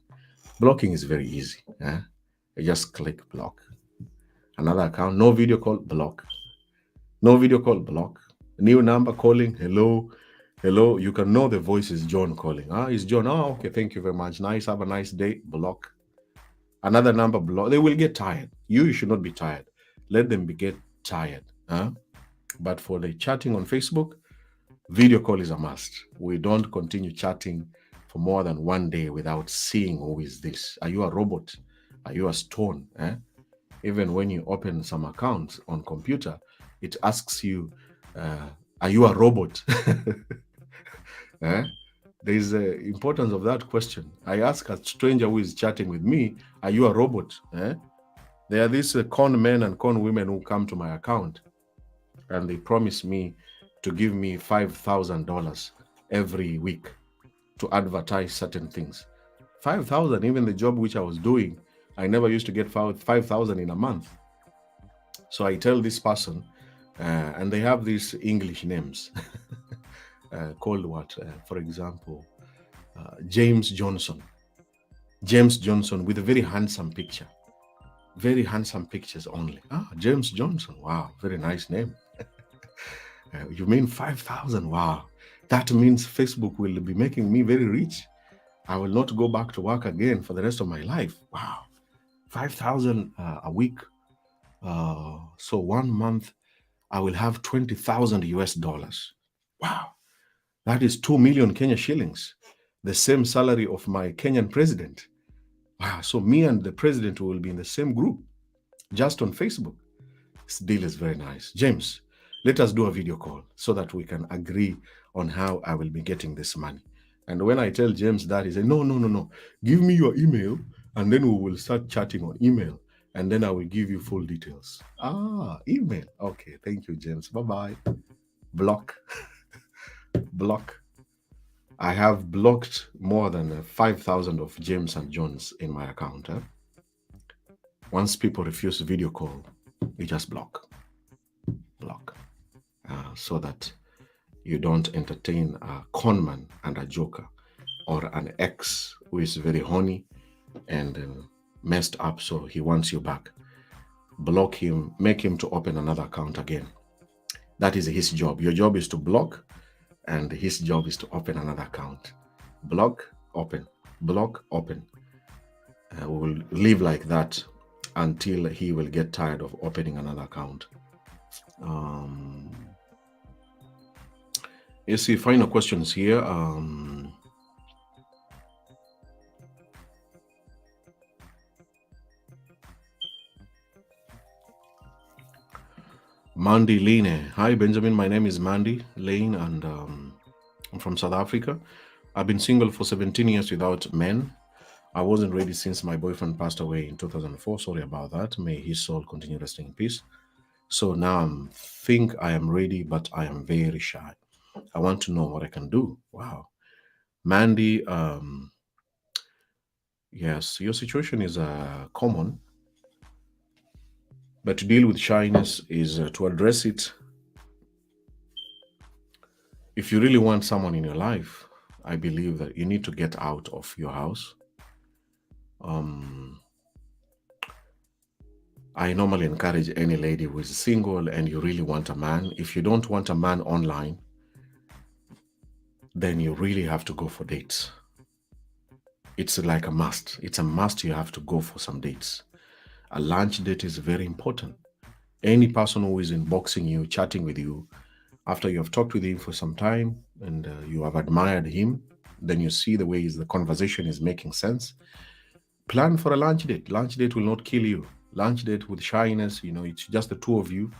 Blocking is very easy. You just click block. Another account, no video call, block. No video call, block. New number calling, hello, hello. You can know the voice is John calling. It's John. Oh, okay, thank you very much. Nice, have a nice day, block. Another number, block. They will get tired. You should not be tired. Let them get tired. But for the chatting on Facebook, video call is a must. We don't continue chatting for more than 1 day without seeing who is this. Are you a robot? Are you a stone? Even when you open some accounts on computer, it asks you, are you a robot? There's the importance of that question. I ask a stranger who is chatting with me, are you a robot? There are these con men and con women who come to my account and they promise me to give me $5,000 every week to advertise certain things. 5,000, even the job which I was doing, I never used to get 5,000 in a month. So I tell this person, and they have these English names called what? For example, James Johnson. James Johnson with a very handsome picture. Very handsome pictures only. James Johnson. Wow, very nice name. You mean 5,000? Wow. That means Facebook will be making me very rich. I will not go back to work again for the rest of my life. Wow. 5,000 a week. So 1 month, I will have 20,000 US dollars. Wow. That is 2 million Kenya shillings. The same salary of my Kenyan president. Wow. So me and the president will be in the same group, just on Facebook. This deal is very nice. James, let us do a video call so that we can agree on how I will be getting this money. And when I tell James that, he said, no, no, no, no. Give me your email and then we will start chatting on email. And then I will give you full details. Ah, email. Okay, thank you, James. Bye-bye. Block. Block. I have blocked more than 5,000 of James and Johns in my account. Once people refuse video call, you just block. Block. So that you don't entertain a conman and a joker or an ex who is very horny and messed up, so he wants you back. Block him, make him to open another account again. That is his job. Your job is to block, and his job is to open another account. Block, open, block, open. We will live like that until he will get tired of opening another account. You see, final questions here. Mandy Lane. Hi, Benjamin. My name is Mandy Lane, and I'm from South Africa. I've been single for 17 years without men. I wasn't ready since my boyfriend passed away in 2004. Sorry about that. May his soul continue resting in peace. So now I think I am ready, but I am very shy. I want to know what I can do. Wow. Mandy, yes, your situation is common, but to deal with shyness is to address it. If you really want someone in your life, I believe that you need to get out of your house. I normally encourage any lady who is single and you really want a man. If you don't want a man online, then you really have to go for dates. It's like a must. It's a must. You have to go for some dates. A lunch date is very important. Any person who is inboxing you, chatting with you, after you have talked with him for some time and you have admired him, then you see the way the conversation is making sense. Plan for a lunch date. Lunch date will not kill you. Lunch date with shyness, it's just the two of you.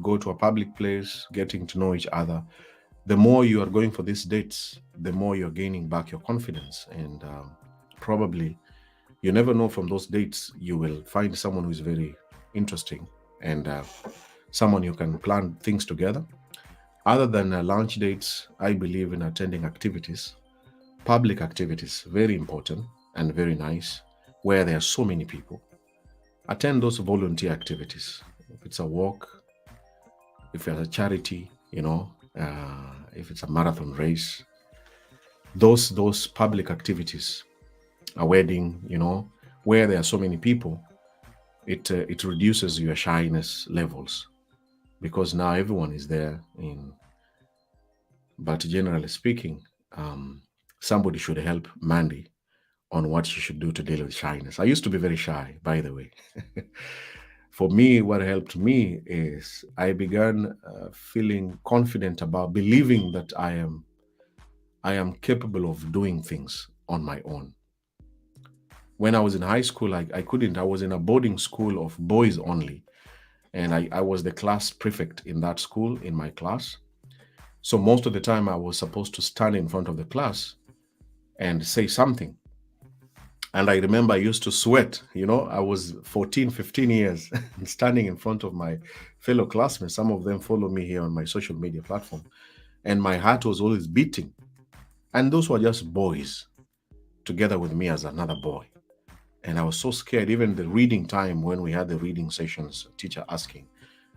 Go to a public place, getting to know each other. The more you are going for these dates, the more you're gaining back your confidence. And probably, you never know, from those dates, you will find someone who is very interesting and someone you can plan things together. Other than lunch dates, I believe in attending activities, public activities, very important and very nice, where there are so many people. Attend those volunteer activities. If it's a walk, if it's a charity, if it's a marathon race, those public activities, a wedding, where there are so many people, it reduces your shyness levels because now everyone is there. But generally speaking, somebody should help Mandy on what she should do to deal with shyness. I used to be very shy, by the way. For me, what helped me is I began feeling confident about believing that I am capable of doing things on my own. When I was in high school, I couldn't. I was in a boarding school of boys only. And I was the class prefect in that school, in my class. So most of the time I was supposed to stand in front of the class and say something. And I remember I used to sweat, I was 14, 15 years standing in front of my fellow classmates. Some of them follow me here on my social media platform. And my heart was always beating. And those were just boys together with me as another boy. And I was so scared. Even the reading time, when we had the reading sessions, teacher asking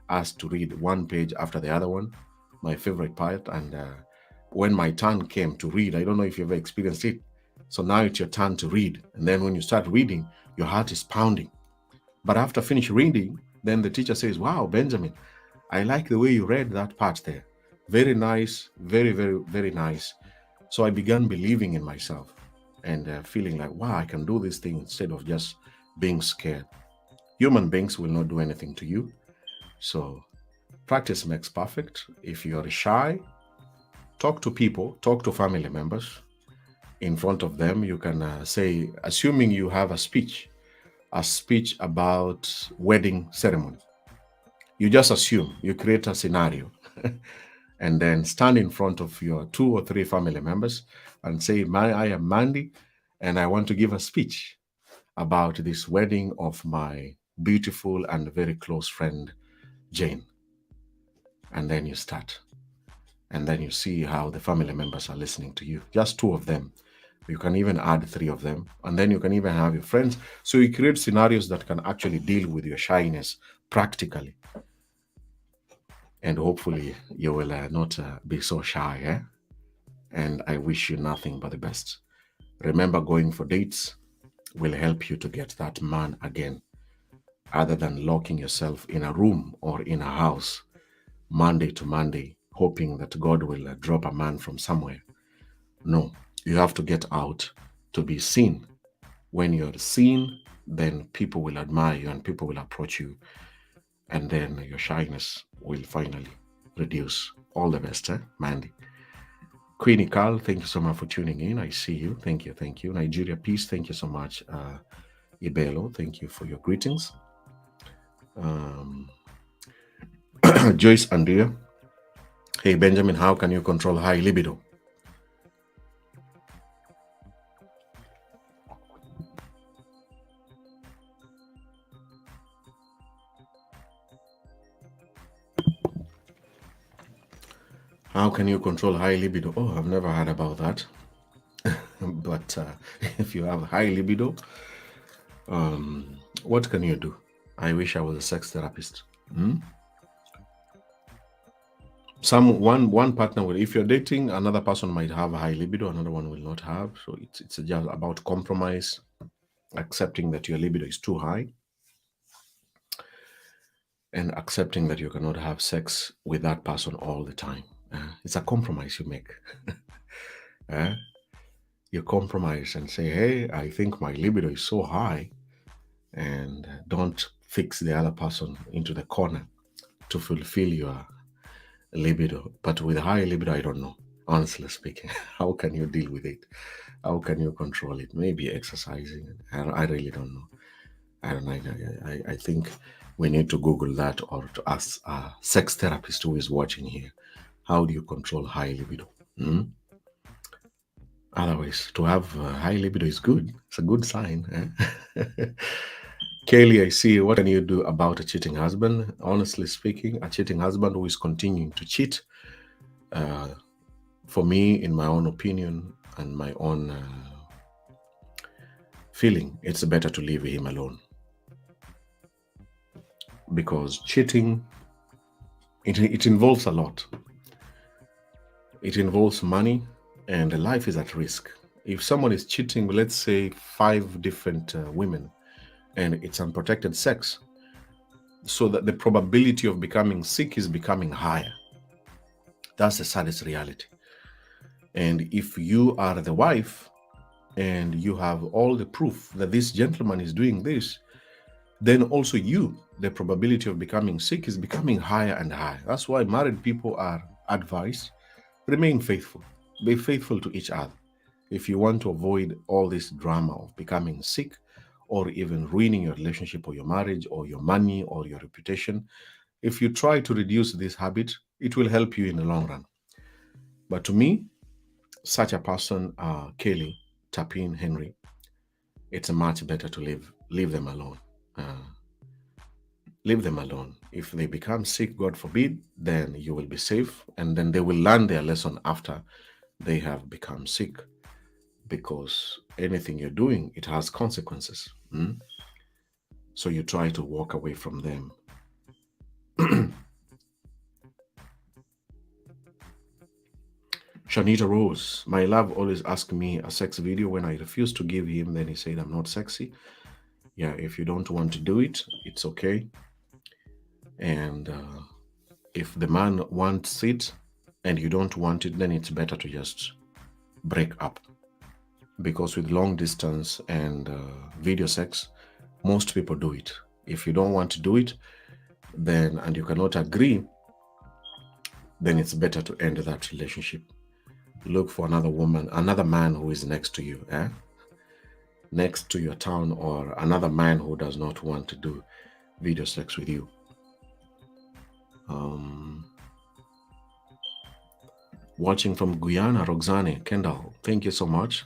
us to read one page after the other one, my favorite part. And when my turn came to read, I don't know if you've ever experienced it. So now it's your turn to read. And then when you start reading, your heart is pounding. But after finish reading, then the teacher says, wow, Benjamin, I like the way you read that part there. Very nice, very, very, very nice. So I began believing in myself and feeling like, wow, I can do this thing instead of just being scared. Human beings will not do anything to you. So practice makes perfect. If you're shy, talk to people, talk to family members. In front of them, you can say, assuming you have a speech about wedding ceremony. You just assume, you create a scenario and then stand in front of your 2 or 3 family members and say, I am Mandy, and I want to give a speech about this wedding of my beautiful and very close friend, Jane. And then you start. And then you see how the family members are listening to you. Just 2 of them. You can even add 3 of them. And then you can even have your friends. So you create scenarios that can actually deal with your shyness practically. And hopefully you will not be so shy. Eh? And I wish you nothing but the best. Remember, going for dates will help you to get that man again, other than locking yourself in a room or in a house Monday to Monday, hoping that God will drop a man from somewhere. No, you have to get out to be seen. When you're seen, then people will admire you and people will approach you, and then your shyness will finally reduce. All the best, Mandy. Queenie Carl, thank you so much for tuning in. I see you. Thank you. Thank you. Nigeria Peace, thank you so much. Ibelo, thank you for your greetings. Joyce Andrea, hey Benjamin, how can you control high libido? How can you control high libido? Oh, I've never heard about that. But if you have high libido, what can you do? I wish I was a sex therapist. One partner will, if you're dating, another person might have a high libido, another one will not have. So it's just about compromise, accepting that your libido is too high, and accepting that you cannot have sex with that person all the time. It's a compromise you make. You compromise and say, hey, I think my libido is so high, and don't fix the other person into the corner to fulfill your libido. But with high libido, I don't know. Honestly speaking, how can you deal with it? How can you control it? Maybe exercising. I really don't know. I don't know. I think we need to Google that, or to ask a sex therapist who is watching here. How do you control high libido? Otherwise, to have high libido is good. It's a good sign. Kaylee, I see. What can you do about a cheating husband? Honestly speaking, a cheating husband who is continuing to cheat, for me, in my own opinion and my own feeling, it's better to leave him alone. Because cheating, it involves a lot. It involves money, and life is at risk. If someone is cheating, let's say 5 different women, and it's unprotected sex, so that the probability of becoming sick is becoming higher. That's the saddest reality. And if you are the wife and you have all the proof that this gentleman is doing this, then also the probability of becoming sick is becoming higher and higher. That's why married people are advised, remain faithful. Be faithful to each other. If you want to avoid all this drama of becoming sick, or even ruining your relationship or your marriage or your money or your reputation, if you try to reduce this habit, it will help you in the long run. But to me, such a person, Kelly, Tapin, Henry, it's much better to leave them alone. Leave them alone. If they become sick, God forbid, then you will be safe, and then they will learn their lesson after they have become sick. Because anything you're doing, it has consequences. So you try to walk away from them. Shanita Rose, my love always asks me a sex video. When I refuse to give him, then he said I'm not sexy. Yeah, if you don't want to do it, it's okay. And if the man wants it and you don't want it, then it's better to just break up. Because with long distance and video sex, most people do it. If you don't want to do it, then, and you cannot agree, then it's better to end that relationship. Look for another woman, another man who is next to you, next to your town, or another man who does not want to do video sex with you. Watching from Guyana, Roxane Kendall. Thank you so much.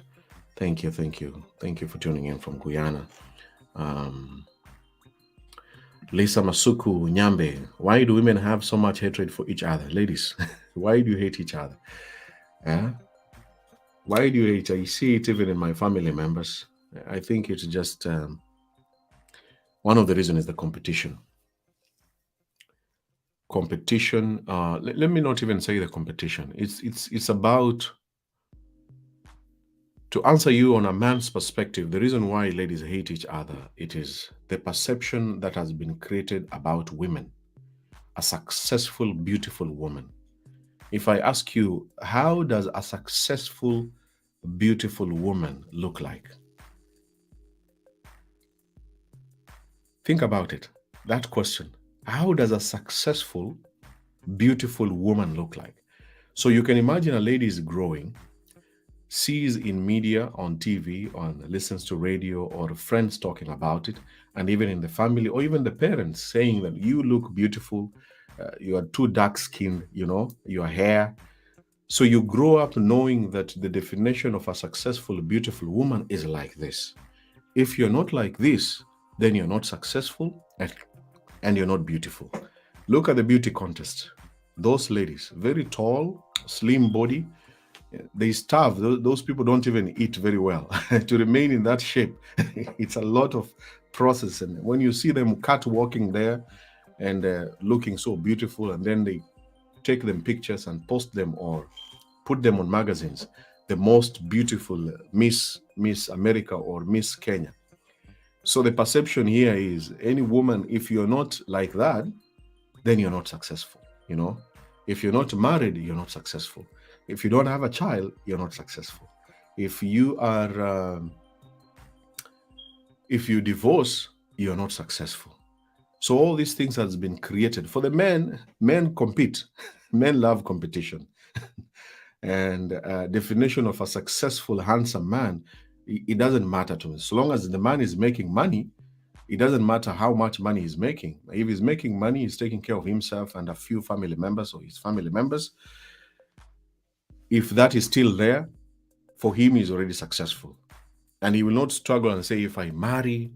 Thank you, thank you. Thank you for tuning in from Guyana. Lisa Masuku Nyambe. Why do women have so much hatred for each other? Ladies, why do you hate each other? Yeah? Why do you hate? I see it even in my family members. I think it's just one of the reasons is the competition. Competition. Let me not even say the competition. It's about, to answer you on a man's perspective, the reason why ladies hate each other, it is the perception that has been created about women. A successful, beautiful woman. If I ask you, how does a successful, beautiful woman look like? Think about it. That question. How does a successful, beautiful woman look like? So you can imagine a lady is growing, sees in media, on TV, listens to radio, or friends talking about it, and even in the family, or even the parents saying that you look beautiful, you are too dark-skinned, your hair. So you grow up knowing that the definition of a successful, beautiful woman is like this. If you're not like this, then you're not successful and you're not beautiful. Look at the beauty contest. Those ladies, very tall, slim body, they starve. Those people don't even eat very well. To remain in that shape, it's a lot of process. And when you see them catwalking there and looking so beautiful, and then they take them pictures and post them or put them on magazines, the most beautiful Miss America or Miss Kenya. So the perception here is any woman, if you're not like that, then you're not successful. If you're not married, you're not successful. If you don't have a child, you're not successful. If you divorce, you're not successful. So all these things has been created. For the men compete. Men love competition. And definition of a successful, handsome man, it doesn't matter to me. So long as the man is making money, it doesn't matter how much money he's making. If he's making money, he's taking care of himself and a few family members or his family members. If that is still there, for him, he's already successful. And he will not struggle and say, if I marry,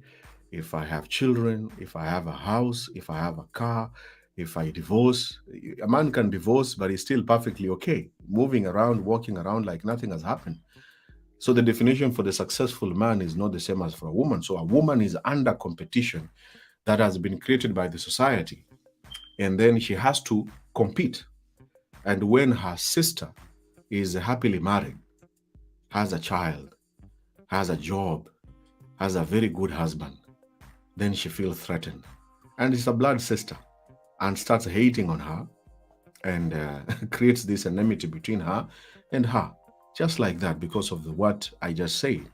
if I have children, if I have a house, if I have a car, if I divorce. A man can divorce, but he's still perfectly okay, moving around, walking around like nothing has happened. So the definition for the successful man is not the same as for a woman. So a woman is under competition that has been created by the society. And then she has to compete. And when her sister is happily married, has a child, has a job, has a very good husband, then she feels threatened. And it's a blood sister, and starts hating on her and creates this enmity between her and her. Just like that, because of what I just said.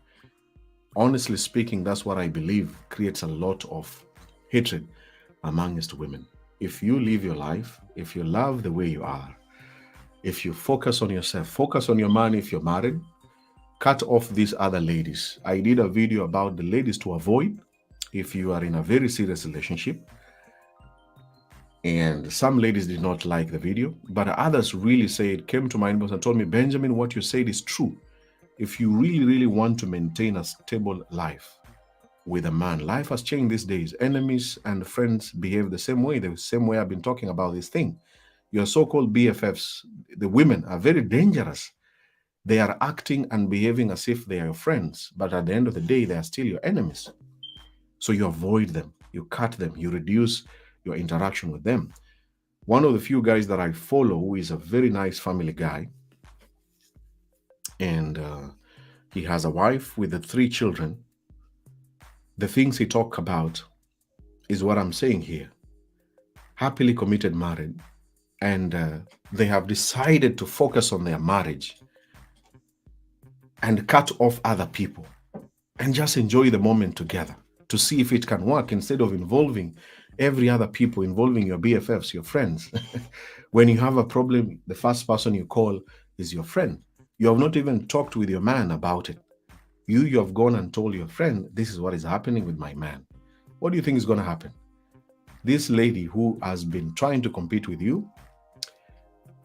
Honestly speaking, that's what I believe creates a lot of hatred amongst women. If you live your life, if you love the way you are, if you focus on yourself, focus on your man if you're married, cut off these other ladies. I did a video about the ladies to avoid if you are in a very serious relationship. And some ladies did not like the video, but others really came to my inbox and told me, Benjamin, what you said is true. If you really, really want to maintain a stable life with a man, life has changed these days. Enemies and friends behave the same way I've been talking about this thing. Your so-called BFFs, the women are very dangerous. They are acting and behaving as if they are your friends, but at the end of the day, they are still your enemies. So you avoid them, you cut them, you reduce your interaction with them. One of the few guys that I follow who is a very nice family guy, and he has a wife with the 3 children. The things he talks about is what I'm saying here. Happily committed married, and they have decided to focus on their marriage and cut off other people and just enjoy the moment together to see if it can work, instead of involving every other people, involving your BFFs, your friends. When you have a problem, the first person you call is your friend. You have not even talked with your man about it. You have gone and told your friend, this is what is happening with my man. What do you think is going to happen? This lady who has been trying to compete with you,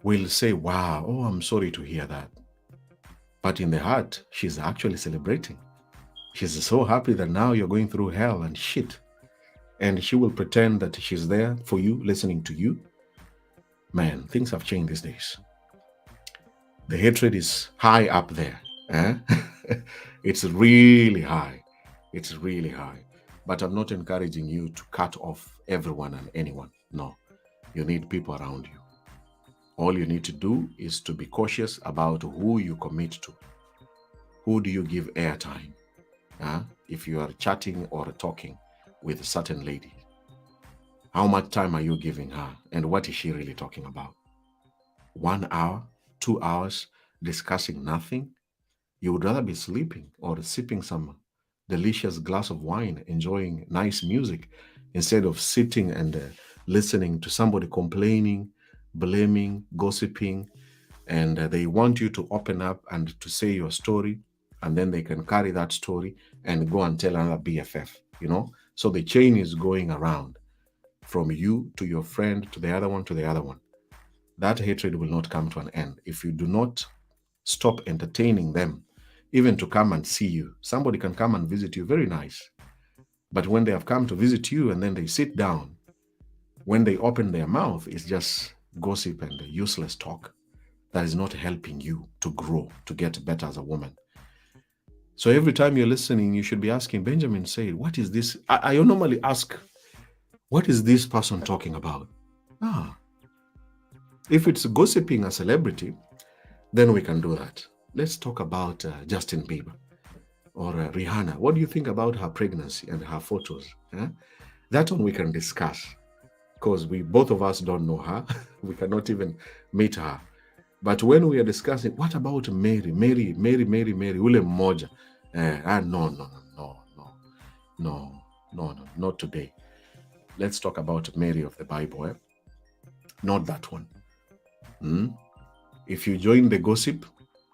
will say, wow, oh, I'm sorry to hear that. But in the heart, she's actually celebrating. She's so happy that now you're going through hell and shit. And she will pretend that she's there for you, listening to you. Man, things have changed these days. The hatred is high up there. Eh? It's really high. It's really high. But I'm not encouraging you to cut off everyone and anyone. No, you need people around you. All you need to do is to be cautious about who you commit to. Who do you give airtime? If you are chatting or talking with a certain lady, how much time are you giving her? And what is she really talking about? 1 hour, 2 hours discussing nothing? You would rather be sleeping or sipping some delicious glass of wine, enjoying nice music, instead of sitting and listening to somebody complaining, blaming, gossiping, and they want you to open up and to say your story, and then they can carry that story and go and tell another BFF, So the chain is going around from you to your friend to the other one to the other one. That hatred will not come to an end if you do not stop entertaining them, even to come and see you. Somebody can come and visit you, very nice. But when they have come to visit you and then they sit down, when they open their mouth, it's just gossip and useless talk that is not helping you to grow, to get better as a woman. So every time you're listening, you should be asking, Benjamin said, what is this? I normally ask, what is this person talking about? If it's gossiping a celebrity, then we can do that. Let's talk about Justin Bieber or Rihanna. What do you think about her pregnancy and her photos? That one we can discuss, because both of us don't know her. We cannot even meet her. But when we are discussing, what about Mary, ule mmoja? No, not today. Let's talk about Mary of the Bible. Not that one. If you join the gossip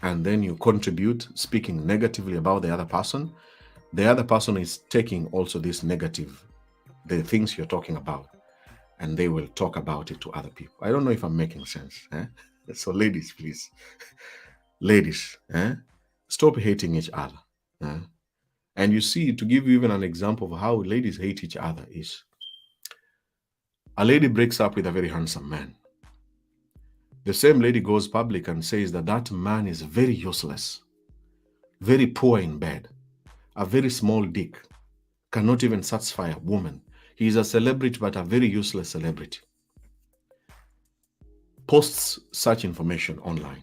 and then you contribute speaking negatively about the other person is taking also this negative, the things you're talking about, and they will talk about it to other people. I don't know if I'm making sense. So ladies, please. Ladies, stop hating each other. And you see, to give you even an example of how ladies hate each other is, a lady breaks up with a very handsome man. The same lady goes public and says that that man is very useless, very poor in bed, a very small dick, cannot even satisfy a woman. He is a celebrity, but a very useless celebrity. Posts such information online.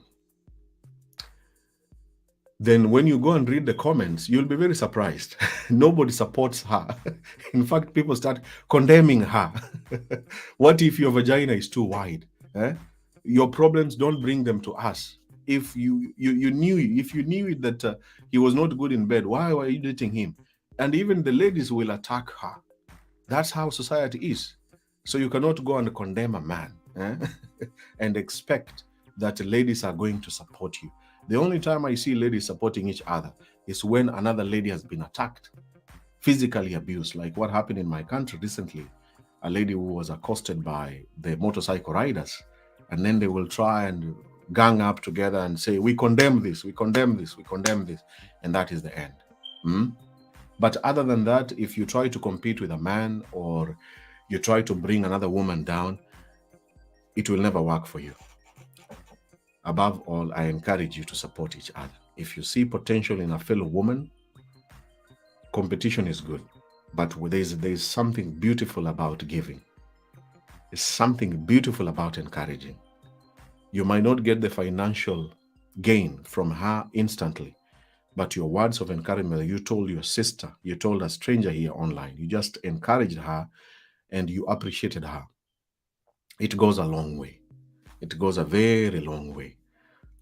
Then when you go and read the comments, you'll be very surprised. Nobody supports her. In fact, people start condemning her. What if your vagina is too wide? Your problems, don't bring them to us. If you knew that he was not good in bed, why were you dating him? And even the ladies will attack her. That's how society is. So you cannot go and condemn a man and expect that ladies are going to support you. The only time I see ladies supporting each other is when another lady has been attacked, physically abused, like what happened in my country recently. A lady who was accosted by the motorcycle riders, and then they will try and gang up together and say, we condemn this, we condemn this, we condemn this, and that is the end. But other than that, if you try to compete with a man or you try to bring another woman down, it will never work for you. Above all, I encourage you to support each other. If you see potential in a fellow woman, competition is good, but there's something beautiful about giving. There's something beautiful about encouraging. You might not get the financial gain from her instantly, but your words of encouragement, you told your sister, you told a stranger here online, you just encouraged her and you appreciated her. It goes a long way. It goes a very long way,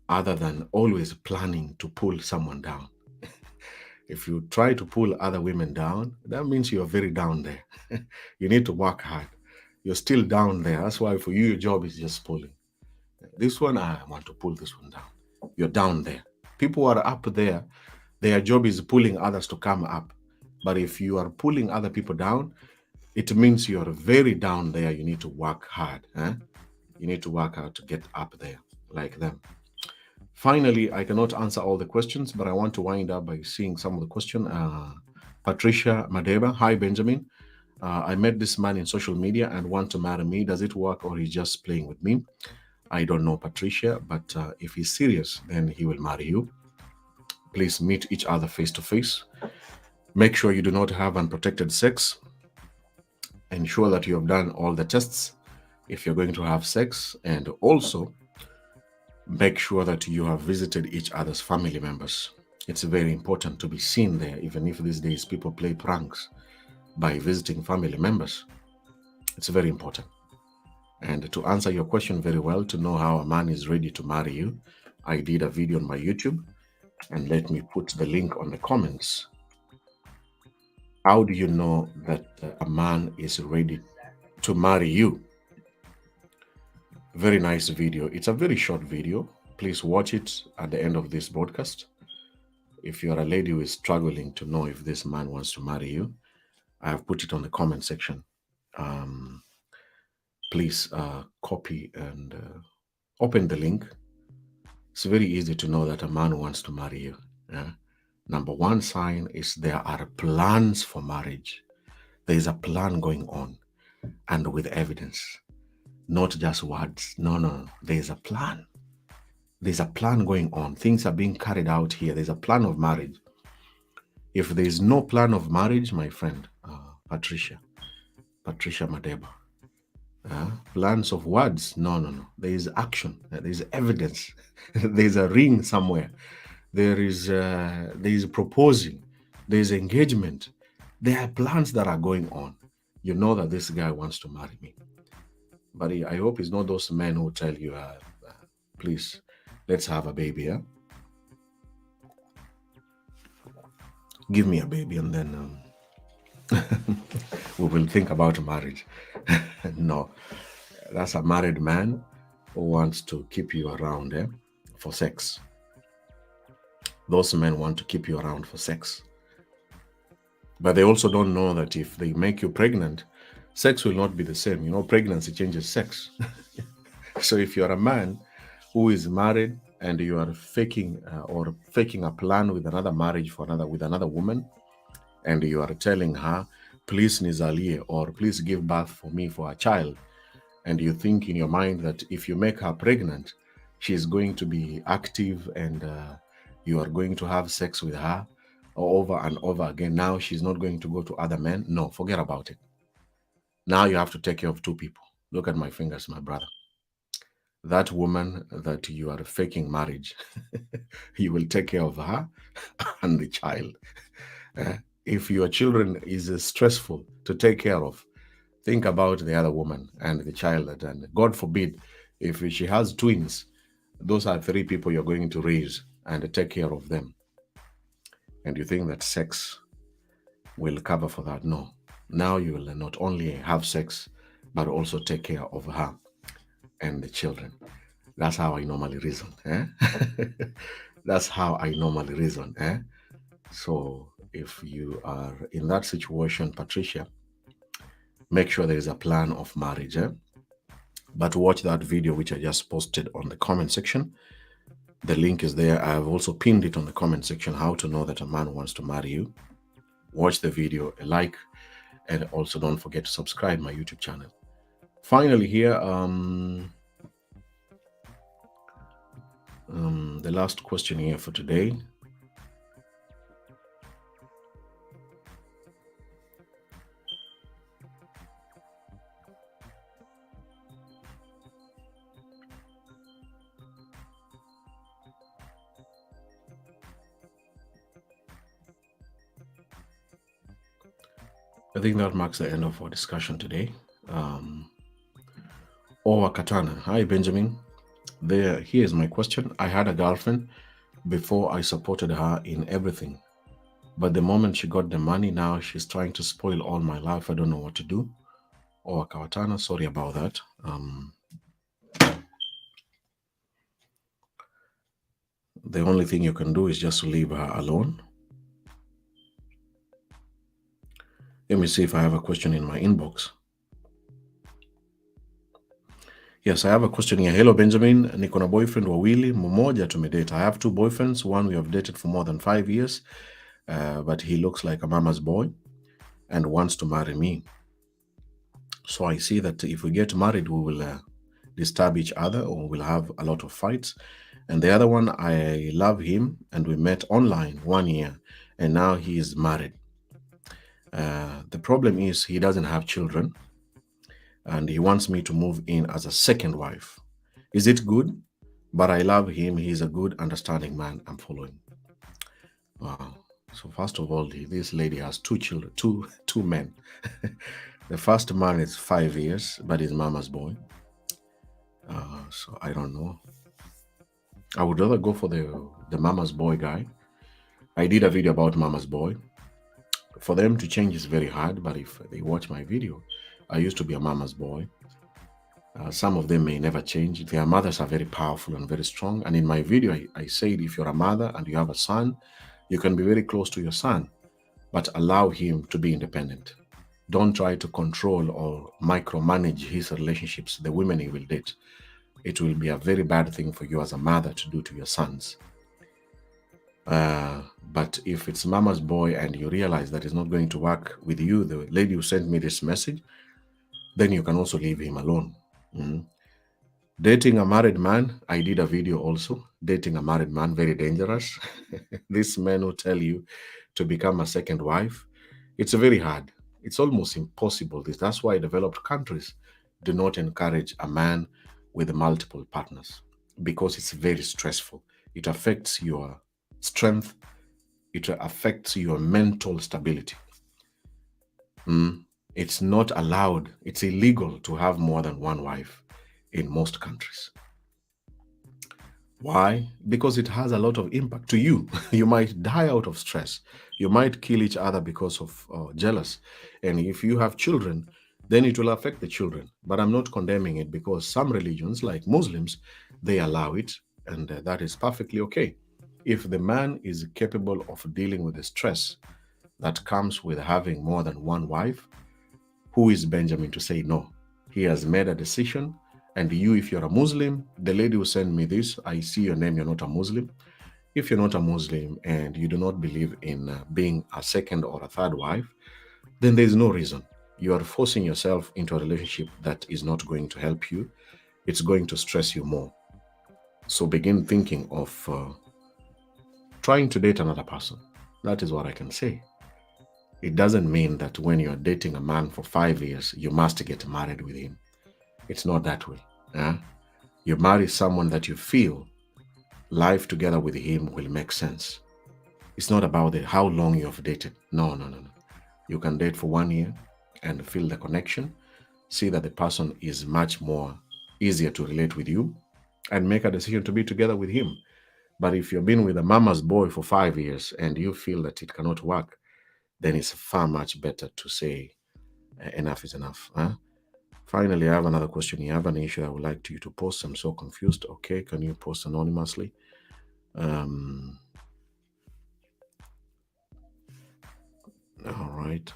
other than always planning to pull someone down. If you try to pull other women down, that means you're very down there. You need to work hard. You're still down there. That's why for you, your job is just pulling. This one, I want to pull this one down. You're down there. People are up there. Their job is pulling others to come up. But if you are pulling other people down, it means you're very down there. You need to work hard. You need to work out to get up there like them. Finally, I cannot answer all the questions, but I want to wind up by seeing some of the question. Patricia Madeba, hi Benjamin. I met this man in social media and want to marry me. Does it work or he's just playing with me? I don't know, Patricia, but if he's serious, then he will marry you. Please meet each other face to face. Make sure you do not have unprotected sex. Ensure that you have done all the tests if you're going to have sex, and also make sure that you have visited each other's family members. It's very important to be seen there, even if these days people play pranks by visiting family members. It's very important. And to answer your question very well, to know how a man is ready to marry you, I did a video on my YouTube, and let me put the link on the comments. How do you know that a man is ready to marry you? Very nice video. It's a very short video. Please watch it at the end of this broadcast. If you're a lady who is struggling to know if this man wants to marry you, I have put it on the comment section. Please copy and open the link. It's very easy to know that a man wants to marry you. Yeah? Number one sign is there are plans for marriage. There is a plan going on, and with evidence, not just words. No. There's a plan. There's a plan going on. Things are being carried out here. There's a plan of marriage. If there is no plan of marriage, my friend, Patricia Madeba, plans of words, no. There is action. There is evidence. There's a ring somewhere. There is proposing. There's engagement. There are plans that are going on. You know that this guy wants to marry me. But I hope it's not those men who tell you, please, let's have a baby. Yeah? Give me a baby and then we will think about marriage. No, that's a married man who wants to keep you around for sex. Those men want to keep you around for sex. But they also don't know that if they make you pregnant, sex will not be the same. You know, pregnancy changes sex. So if you're a man who is married and you are faking a plan with another marriage with another woman, and you are telling her, please nizalie, or please give birth for me for a child, and you think in your mind that if you make her pregnant, she's going to be active and you are going to have sex with her over and over again. Now she's not going to go to other men. No, forget about it. Now you have to take care of two people. Look at my fingers, my brother. That woman that you are faking marriage, you will take care of her and the child. If your children is stressful to take care of, think about the other woman and the child. And God forbid, if she has twins, those are three people you're going to raise and take care of them. And you think that sex will cover for that? No. Now you will not only have sex, but also take care of her and the children. That's how I normally reason. That's how I normally reason. So if you are in that situation, Patricia, make sure there is a plan of marriage. But watch that video which I just posted on the comment section. The link is there. I have also pinned it on the comment section, how to know that a man wants to marry you. Watch the video, like, and also don't forget to subscribe my YouTube channel. Finally here, the last question here for today. I think that marks the end of our discussion today. Owa Katana, hi Benjamin. Here's my question. I had a girlfriend before. I supported her in everything, but the moment she got the money, now she's trying to spoil all my life. I don't know what to do. Owa Katana, sorry about that. The only thing you can do is just leave her alone. Let me see if I have a question in my inbox. Yes, I have a question here. Hello, Benjamin. Niko na boyfriend wawili, mmoja tumedate. I have two boyfriends. One we have dated for more than 5 years, but he looks like a mama's boy and wants to marry me. So I see that if we get married, we will disturb each other or we'll have a lot of fights. And the other one, I love him and we met online 1 year and now he is married. The problem is he doesn't have children and he wants me to move in as a second wife. Is it good? But I love him. He's a good, understanding man. I'm following. Wow. So first of all, this lady has two children, two men. The first man is 5 years, but he's mama's boy. So I don't know. I would rather go for the mama's boy guy. I did a video about mama's boy. For them to change is very hard, but if they watch my video, I used to be a mama's boy. Some of them may never change. Their mothers are very powerful and very strong. And in my video, I said if you're a mother and you have a son, you can be very close to your son, but allow him to be independent. Don't try to control or micromanage his relationships, the women he will date. It will be a very bad thing for you as a mother to do to your sons. But if it's mama's boy and you realize that it's not going to work with you, the lady who sent me this message, then you can also leave him alone. Dating a married man, I did a video also. Dating a married man, very dangerous. These men who tell you to become a second wife, it's very hard. It's almost impossible. That's why developed countries do not encourage a man with multiple partners, because it's very stressful. It affects your strength. It affects your mental stability. It's not allowed. It's illegal to have more than one wife in most countries. Why? Because it has a lot of impact to you. You might die out of stress. You might kill each other because of jealous. And if you have children, then it will affect the children. But I'm not condemning it, because some religions, like Muslims, they allow it, and that is perfectly okay. If the man is capable of dealing with the stress that comes with having more than one wife, who is Benjamin to say no? He has made a decision. And you, if you're a Muslim, the lady who sent me this, I see your name, you're not a Muslim. If you're not a Muslim and you do not believe in being a second or a third wife, then there's no reason. You are forcing yourself into a relationship that is not going to help you. It's going to stress you more. So begin thinking of trying to date another person. That is what I can say. It doesn't mean that when you're dating a man for 5 years, you must get married with him. It's not that way. You marry someone that you feel life together with him will make sense. It's not about how long you have dated. No. You can date for 1 year and feel the connection, see that the person is much more easier to relate with you, and make a decision to be together with him. But if you've been with a mama's boy for 5 years and you feel that it cannot work, then it's far much better to say enough is enough. Finally, I have another question. You have an issue I would like you to post. I'm so confused. Okay, can you post anonymously? All right.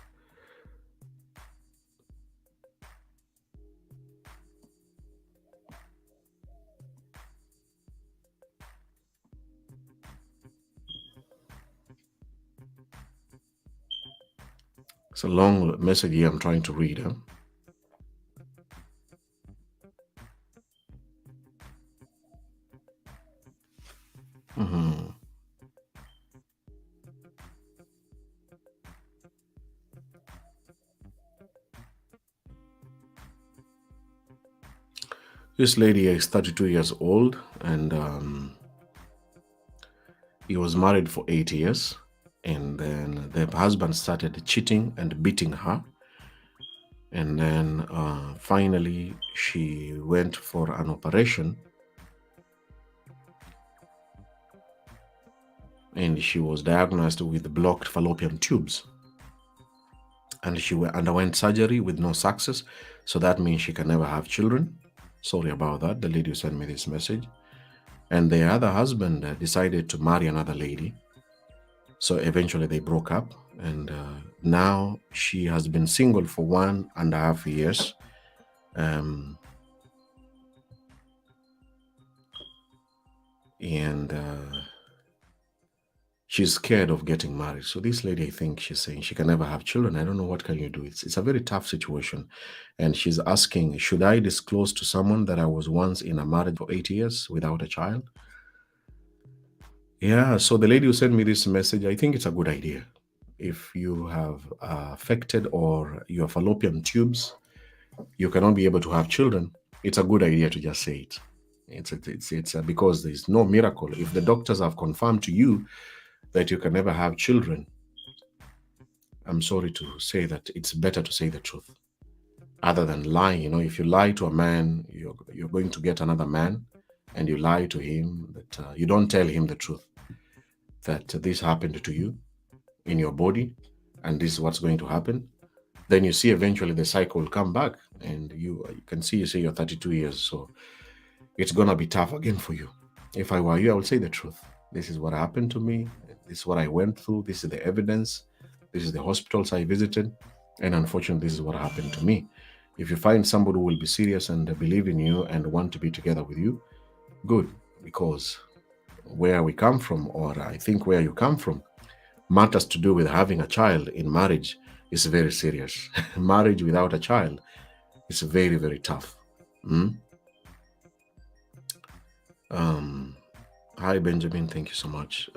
It's a long message here I'm trying to read. This lady is 32 years old and he was married for 8 years. And then the husband started cheating and beating her. And then finally, she went for an operation. And she was diagnosed with blocked fallopian tubes. And she underwent surgery with no success. So that means she can never have children. Sorry about that. The lady who sent me this message. And the other husband decided to marry another lady. So eventually they broke up. And now she has been single for 1.5 years. and she's scared of getting married. So this lady, I think she's saying she can never have children. I don't know, what can you do. It's a very tough situation. And she's asking, should I disclose to someone that I was once in a marriage for 8 years without a child? Yeah, so the lady who sent me this message, I think it's a good idea. If you have affected or your fallopian tubes, you cannot be able to have children, it's a good idea to just say it. It's because there's no miracle. If the doctors have confirmed to you that you can never have children, I'm sorry to say that it's better to say the truth other than lying. You know, if you lie to a man, you're going to get another man, and you lie to him that you don't tell him the truth that this happened to you in your body and this is what's going to happen. Then you see eventually the cycle will come back, and you can see, you say you're 32 years, so it's gonna be tough again for you. If I were you, I would say the truth. This is what happened to me. This is what I went through. This is the evidence. This is the hospitals I visited. And unfortunately, this is what happened to me. If you find somebody who will be serious and believe in you and want to be together with you, good. Because where we come from, or I think where you come from, matters to do with having a child in marriage is very serious. Marriage without a child is very, very tough. Mm? Hi, Benjamin. Thank you so much.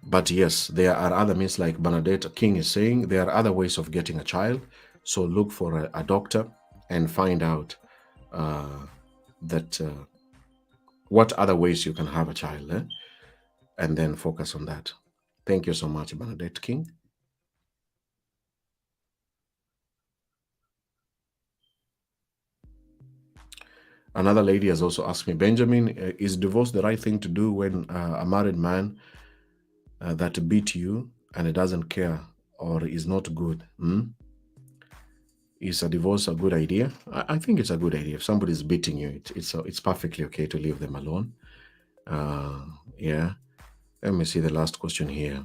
But yes, there are other means, like Bernadette King is saying, there are other ways of getting a child. So look for a doctor and find out what other ways you can have a child, and then focus on that. Thank you so much, Bernadette King. Another lady has also asked me, Benjamin, is divorce the right thing to do when a married man that beat you and it doesn't care or is not good? Is a divorce a good idea? I think it's a good idea. If somebody is beating you, it's perfectly okay to leave them alone. Yeah. Let me see the last question here.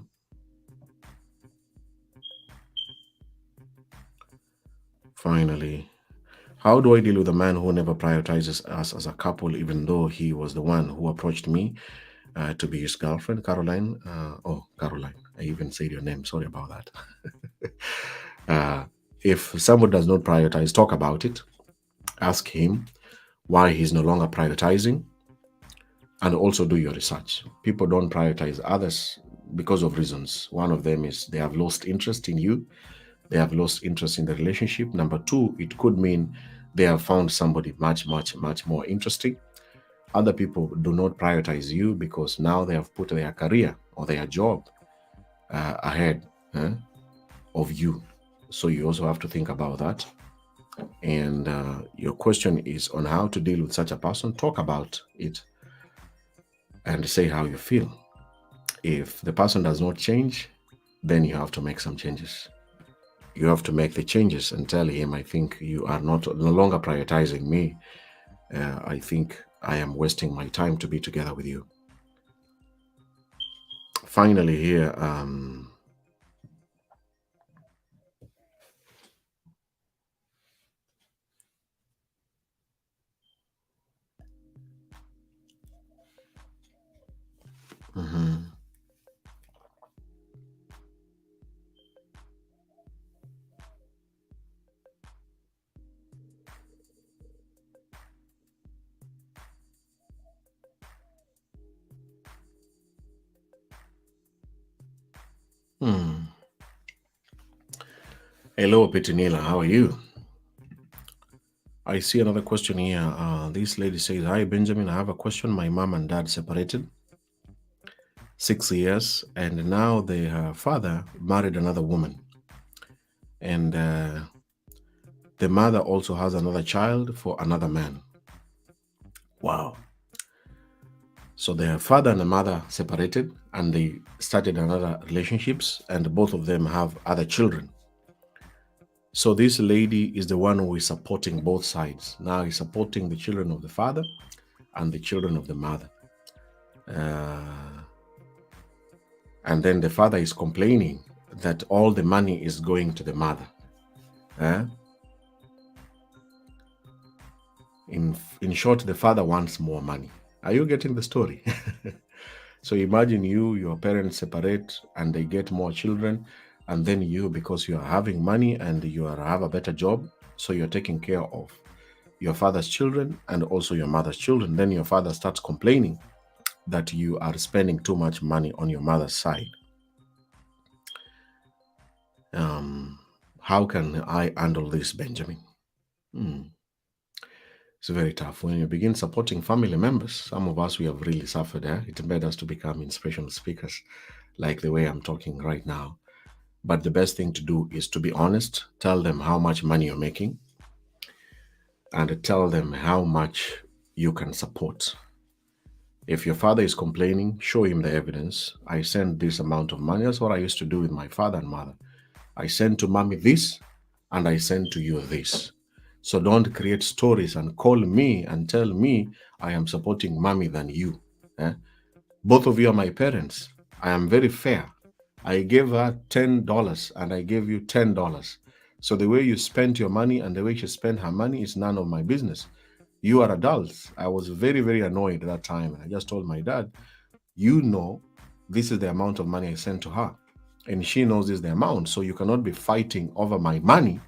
Finally, how do I deal with a man who never prioritizes us as a couple, even though he was the one who approached me to be his girlfriend? Caroline. Caroline. I even said your name. Sorry about that. If someone does not prioritize, talk about it. Ask him why he's no longer prioritizing, and also do your research. People don't prioritize others because of reasons. One of them is they have lost interest in you. They have lost interest in the relationship. Number two, it could mean they have found somebody much, much, much more interesting. Other people do not prioritize you because now they have put their career or their job ahead of you. So you also have to think about that. And your question is on how to deal with such a person. Talk about it and say how you feel. If the person does not change, then you have to make some changes. You have to make the changes and tell him, I think you are no longer prioritizing me. I think I am wasting my time to be together with you. Finally here, hello, Petinila, how are you? I see another question here. This lady says, hi, Benjamin, I have a question. My mom and dad separated 6 years, and now her father married another woman. And the mother also has another child for another man. Wow. So their father and the mother separated, and they started another relationships, and both of them have other children. So this lady is the one who is supporting both sides. Now he's supporting the children of the father and the children of the mother. And then the father is complaining that all the money is going to the mother. In short, the father wants more money. Are you getting the story? So imagine your parents separate and they get more children, and then you, because you are having money and you have a better job, so you're taking care of your father's children and also your mother's children. Then your father starts complaining that you are spending too much money on your mother's side. How can I handle this, Benjamin? It's very tough. When you begin supporting family members, some of us, we have really suffered. It made us to become inspirational speakers, like the way I'm talking right now. But the best thing to do is to be honest, tell them how much money you're making, and tell them how much you can support. If your father is complaining, show him the evidence. I send this amount of money. That's what I used to do with my father and mother. I send to mommy this, and I send to you this. So don't create stories and call me and tell me I am supporting mommy than you. Both of you are my parents. I am very fair. I gave her $10 and I gave you $10. So the way you spent your money and the way she spent her money is none of my business. You are adults. I was very, very annoyed at that time. And I just told my dad, you know, this is the amount of money I sent to her. And she knows this is the amount. So you cannot be fighting over my money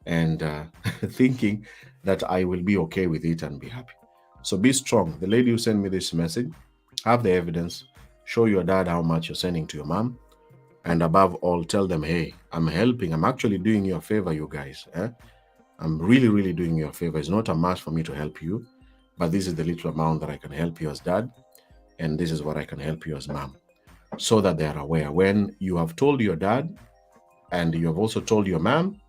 and thinking that I will be okay with it and be happy. So be strong. The lady who sent me this message, have the evidence, show your dad how much you're sending to your mom, and above all, tell them, hey, I'm helping. I'm actually doing you a favor, you guys. I'm really, really doing you a favor. It's not a must for me to help you, but this is the little amount that I can help you as dad, and this is what I can help you as mom, so that they are aware. When you have told your dad and you have also told your mom,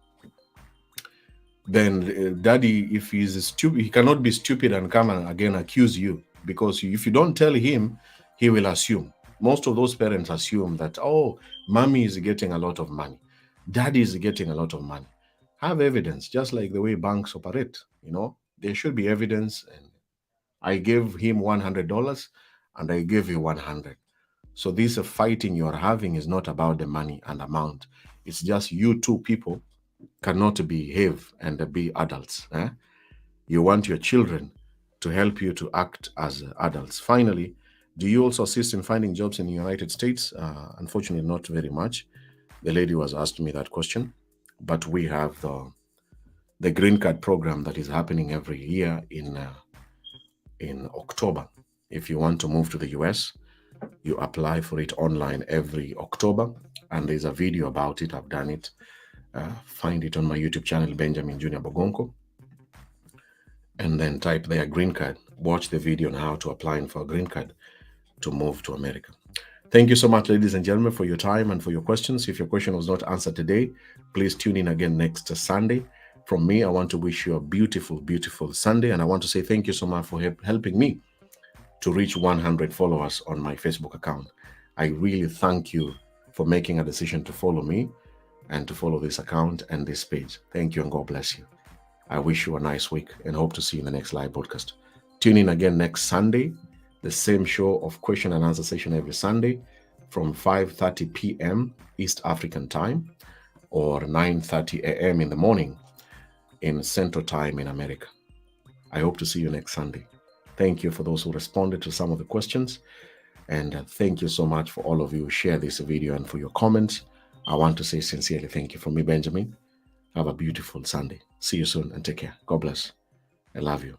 then daddy, if he's stupid, he cannot be stupid and come and again accuse you, because if you don't tell him, he will assume. Most of those parents assume that, oh, mommy is getting a lot of money, daddy is getting a lot of money. Have evidence, just like the way banks operate. There should be evidence. And I gave him $100 and I gave you 100. So this fighting you are having is not about the money and amount. It's just you two people cannot behave and be adults. You want your children to help you to act as adults. Finally, do you also assist in finding jobs in the United States? Unfortunately, not very much. The lady was asked me that question, but we have the green card program that is happening every year in October. If you want to move to the US, you apply for it online every October, and there's a video about it. I've done it. Find it on my YouTube channel, Benjamin Junior Bogonko, and then type there green card. Watch the video on how to apply for a green card to move to America. Thank you so much, ladies and gentlemen, for your time and for your questions. If your question was not answered today, please tune in again next Sunday. From me, I want to wish you a beautiful, beautiful Sunday, and I want to say thank you so much for helping me to reach 100 followers on my Facebook account. I really thank you for making a decision to follow me and to follow this account and this page. Thank you and God bless you. I wish you a nice week and hope to see you in the next live broadcast. Tune in again next Sunday, the same show of question and answer session every Sunday from 5:30 p.m. East African time or 9:30 a.m. in the morning in Central Time in America. I hope to see you next Sunday. Thank you for those who responded to some of the questions. And thank you so much for all of you who share this video and for your comments. I want to say sincerely thank you from me, Benjamin. Have a beautiful Sunday. See you soon and take care. God bless. I love you.